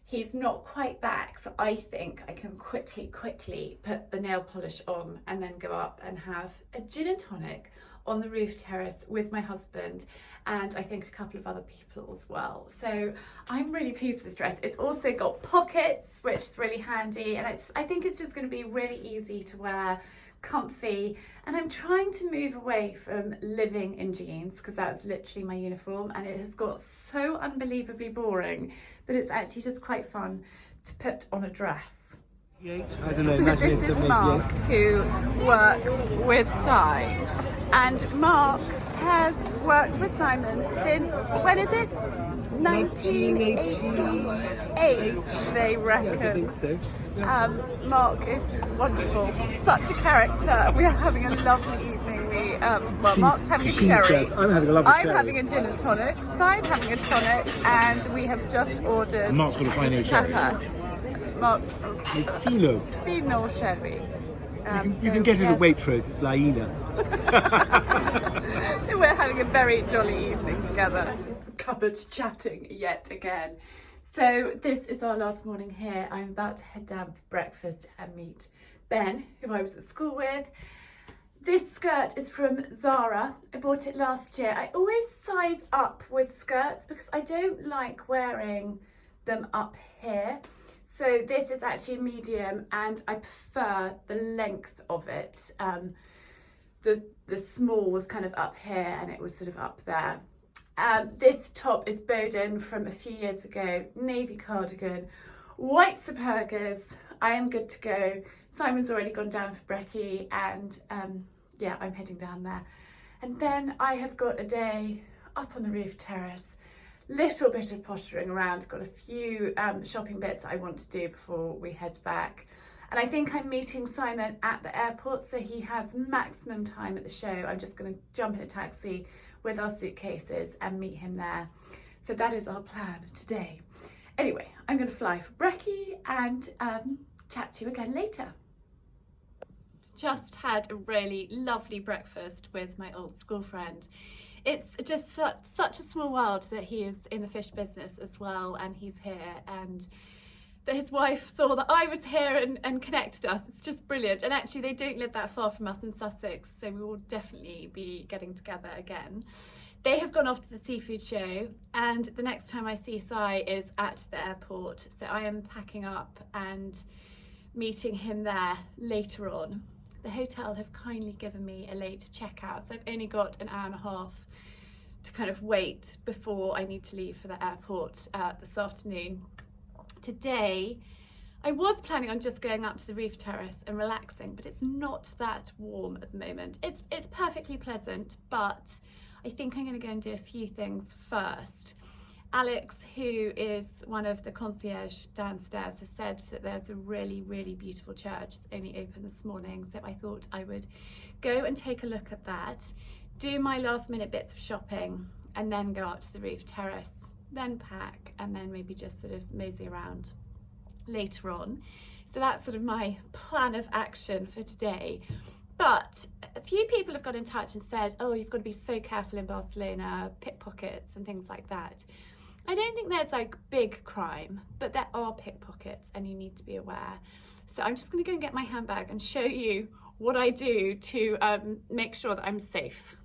he's not quite back, so I think I can quickly put the nail polish on and then go up and have a gin and tonic on the roof terrace with my husband, and I think a couple of other people as well. So I'm really pleased with this dress. It's also got pockets, which is really handy, and I think it's just going to be really easy to wear, comfy. And I'm trying to move away from living in jeans, because that's literally my uniform, and it has got so unbelievably boring that it's actually just quite fun to put on a dress. I don't know, so this is Mark, who works with Si, and Mark has worked with Simon since, when is it? 1988, they reckon. Yes, I think so. Mark is wonderful, such a character. We are having a lovely evening. Mark's having a sherry. I'm having a lovely sherry. I'm having a gin and tonic. Si's having a tonic, and we have just ordered Mark's got a fine cherry. tapas. Mark's Fino. Fino sherry. You can get it at Waitrose, it's Laina. So we're having a very jolly evening together. This cupboard chatting yet again. So this is our last morning here. I'm about to head down for breakfast and meet Ben, who I was at school with. This skirt is from Zara. I bought it last year. I always size up with skirts because I don't like wearing them up here. So this is actually a medium and I prefer the length of it. The small was kind of up here and it was sort of up there. This top is Boden from a few years ago, navy cardigan, white supergas. I am good to go. Simon's already gone down for brekkie and yeah, I'm heading down there. And then I have got a day up on the roof terrace, little bit of pottering around, got a few shopping bits I want to do before we head back. And I think I'm meeting Simon at the airport, so he has maximum time at the show. I'm just going to jump in a taxi with our suitcases and meet him there. So that is our plan today. Anyway, I'm going to fly for brekkie and chat to you again later. Just had a really lovely breakfast with my old school friend. It's just such a small world that he is in the fish business as well, and he's here, and that his wife saw that I was here and connected us. It's just brilliant. And actually they don't live that far from us in Sussex, so we will definitely be getting together again. They have gone off to the seafood show, and the next time I see Si is at the airport. So I am packing up and meeting him there later on. The hotel have kindly given me a late checkout, so I've only got an hour and a half to kind of wait before I need to leave for the airport this afternoon. Today, I was planning on just going up to the roof terrace and relaxing, but it's not that warm at the moment. It's perfectly pleasant, but I think I'm going to go and do a few things first. Alex, who is one of the concierge downstairs, has said that there's a really, really beautiful church. It's only open this morning, so I thought I would go and take a look at that, do my last minute bits of shopping, and then go up to the roof terrace, then pack, and then maybe just sort of mosey around later on. So that's sort of my plan of action for today. But a few people have got in touch and said, oh, you've got to be so careful in Barcelona, pickpockets and things like that. I don't think there's like big crime, but there are pickpockets and you need to be aware. So I'm just going to go and get my handbag and show you what I do to make sure that I'm safe.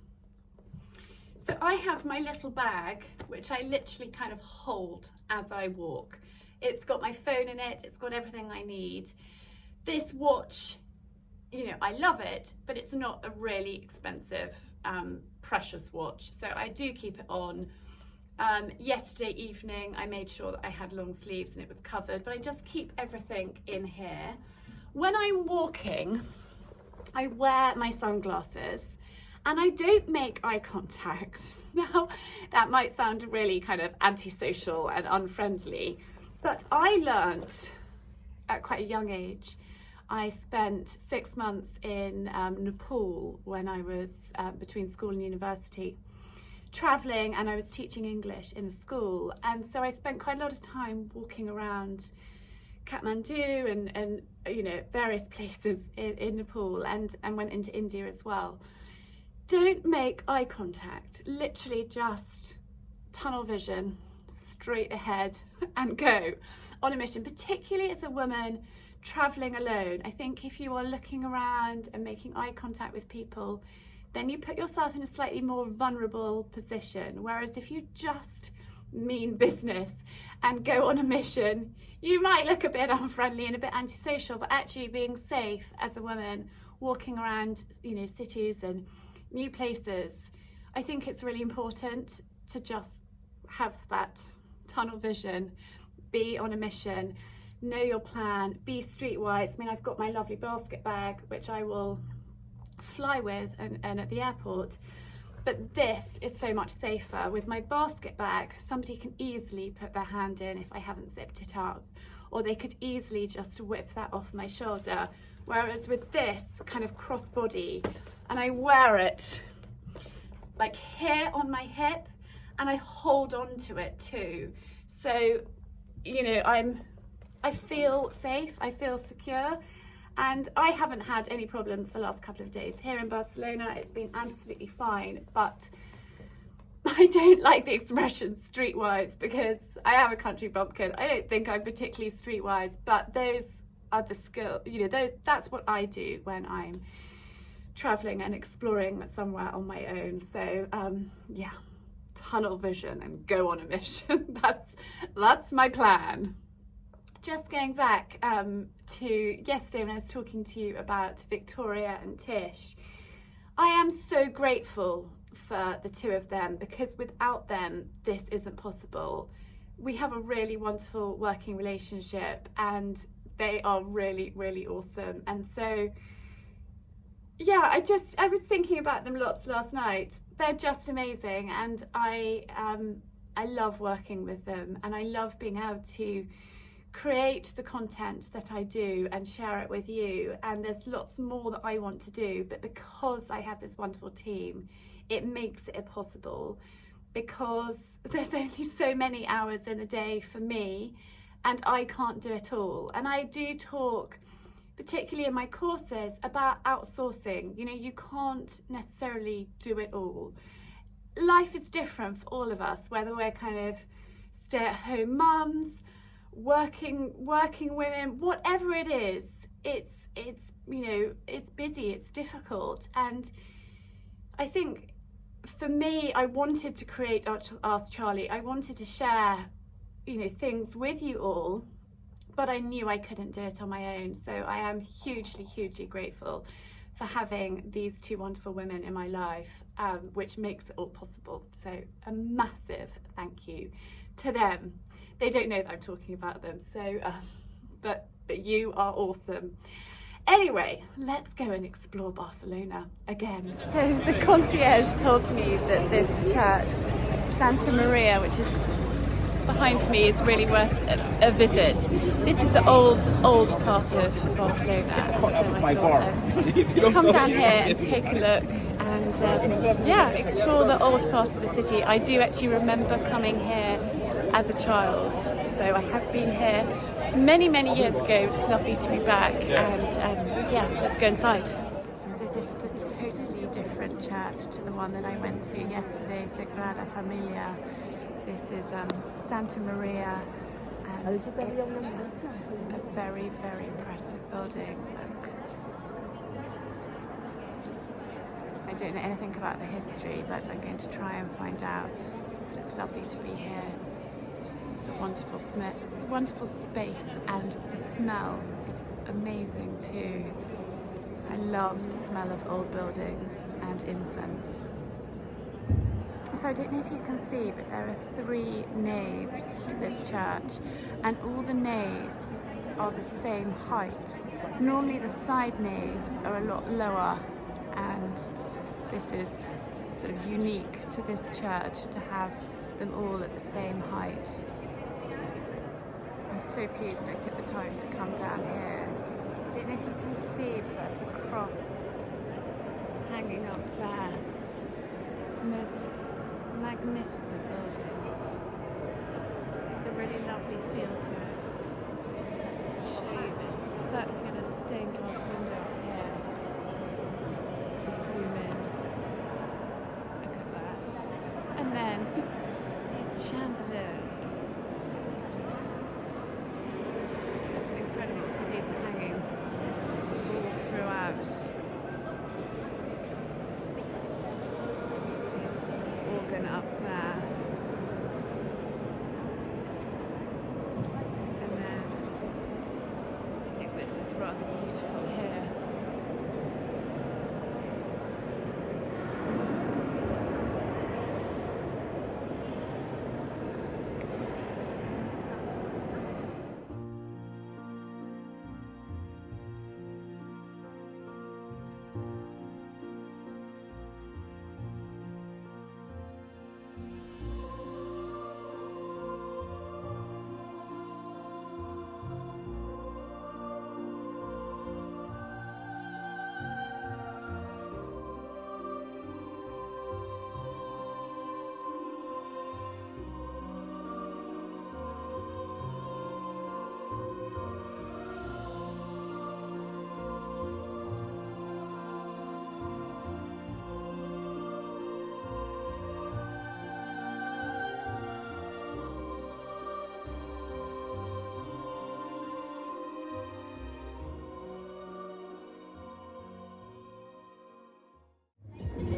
So I have my little bag, which I literally kind of hold as I walk. It's got my phone in it, it's got everything I need. This watch, you know, I love it, but it's not a really expensive, precious watch. So I do keep it on. Yesterday evening, I made sure that I had long sleeves and it was covered, but I just keep everything in here. When I'm walking, I wear my sunglasses and I don't make eye contact. Now, that might sound really kind of antisocial and unfriendly, but I learnt at quite a young age. I spent 6 months in Nepal when I was between school and university, travelling, and I was teaching English in a school, and so I spent quite a lot of time walking around Kathmandu and you know, various places in Nepal, and went into India as well. Don't make eye contact, literally just tunnel vision, straight ahead and go on a mission, particularly as a woman travelling alone. I think if you are looking around and making eye contact with people, then you put yourself in a slightly more vulnerable position. Whereas if you just mean business and go on a mission, you might look a bit unfriendly and a bit antisocial, but actually being safe as a woman walking around, you know, cities and new places, I think it's really important to just have that tunnel vision, be on a mission, know your plan, be streetwise. I mean, I've got my lovely basket bag, which I will fly with and at the airport, but this is so much safer. With my basket bag, somebody can easily put their hand in if I haven't zipped it up, or they could easily just whip that off my shoulder. Whereas with this kind of crossbody, and I wear it like here on my hip, and I hold on to it too. So, you know, I I feel safe, I feel secure, and I haven't had any problems the last couple of days. Here in Barcelona, it's been absolutely fine, but I don't like the expression streetwise because I am a country bumpkin. I don't think I'm particularly streetwise, but those are the skill, you know, that's what I do when I'm traveling and exploring somewhere on my own. So yeah, tunnel vision and go on a mission. That's my plan. Just going back to yesterday when I was talking to you about Victoria and Tish, I am so grateful for the two of them because without them this isn't possible. We have a really wonderful working relationship and they are really, really awesome. And so yeah, I was thinking about them lots last night. They're just amazing, and I love working with them, and I love being able to create the content that I do and share it with you. And there's lots more that I want to do, but because I have this wonderful team, it makes it possible, because there's only so many hours in a day for me, and I can't do it all. And I do talk, particularly in my courses, about outsourcing. You know, you can't necessarily do it all. Life is different for all of us, whether we're kind of stay-at-home mums, working women, whatever it is. It's you know, it's busy, it's difficult. And I think for me, I wanted to create Ask Charlie. I wanted to share, you know, things with you all, but I knew I couldn't do it on my own. So I am hugely, hugely grateful for having these two wonderful women in my life, which makes it all possible. So a massive thank you to them. They don't know that I'm talking about them, so but you are awesome. Anyway, let's go and explore Barcelona again. So the concierge told me that this church, Santa Maria, which is behind me, is really worth a visit. This is the old part of Barcelona. So I thought I'd come down here and take a look and yeah, explore the old part of the city. I do actually remember coming here as a child, so I have been here many years ago. It's lovely to be back, and yeah, let's go inside. So this is a totally different church to the one that I went to yesterday, Sagrada Familia. This is Santa Maria, and it's just a very, very impressive building. Look. I don't know anything about the history, but I'm going to try and find out. But it's lovely to be here. It's a wonderful space, and the smell is amazing too. I love the smell of old buildings and incense. So I don't know if you can see, but there are 3 naves to this church, and all the naves are the same height. Normally the side naves are a lot lower, and this is sort of unique to this church to have them all at the same height. I'm so pleased I took the time to come down here. I don't know if you can see, but there's a cross hanging up there. It's the most magnificent building. A really lovely feel to it. I'll show you this circular stained glass window up here. Zoom in. Look at that. And then these chandeliers. Just incredible. So these are hanging all throughout. Organ up there. And then I think this is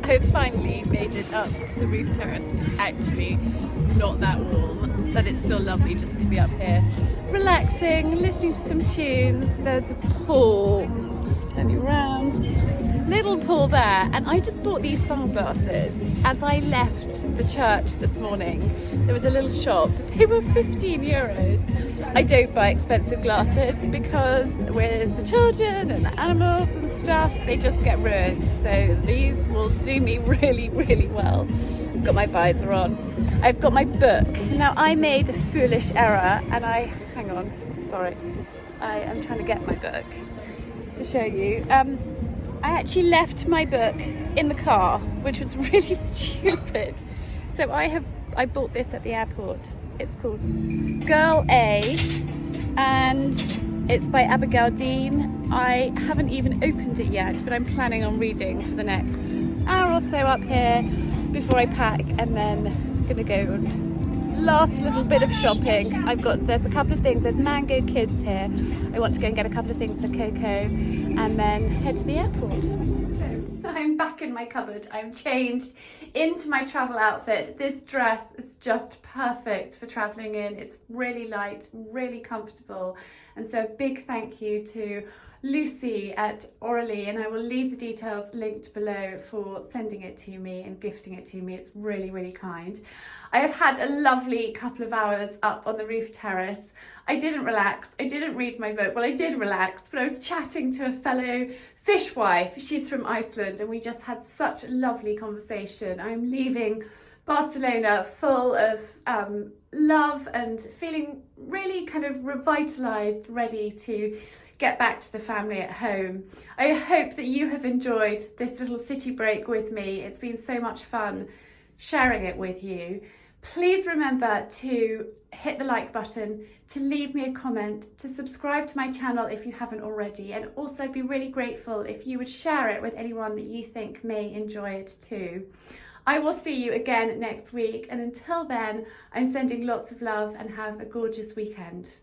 I've finally made it up to the roof terrace. It's actually not that warm, but it's still lovely just to be up here, relaxing, listening to some tunes. There's a pool, let's just turn you around, little pool there, and I just bought these sunglasses as I left the church this morning. There was a little shop, they were 15 euros. I don't buy expensive glasses because with the children and the animals and stuff, they just get ruined. So these will do me really, really well. I've got my visor on. I've got my book. Now I made a foolish error and I am trying to get my book to show you. I actually left my book in the car, which was really stupid. So I bought this at the airport. It's called Girl A and it's by Abigail Dean. I haven't even opened it yet, but I'm planning on reading for the next hour or so up here before I pack, and then I'm gonna go and last little bit of shopping. There's a couple of things. There's Mango Kids here. I want to go and get a couple of things for Coco and then head to the airport. I'm back in my cupboard. I'm changed into my travel outfit. This dress is just perfect for traveling in. It's really light, really comfortable. And so a big thank you to Lucy at Orally, and I will leave the details linked below for sending it to me and gifting it to me. It's really, really kind. I have had a lovely couple of hours up on the roof terrace. I didn't relax. I didn't read my book. Well, I did relax, but I was chatting to a fellow fishwife. She's from Iceland, and we just had such a lovely conversation. I'm leaving Barcelona full of love and feeling really kind of revitalised, ready to get back to the family at home. I hope that you have enjoyed this little city break with me. It's been so much fun sharing it with you. Please remember to hit the like button, to leave me a comment, to subscribe to my channel if you haven't already, and also be really grateful if you would share it with anyone that you think may enjoy it too. I will see you again next week, and until then, I'm sending lots of love and have a gorgeous weekend.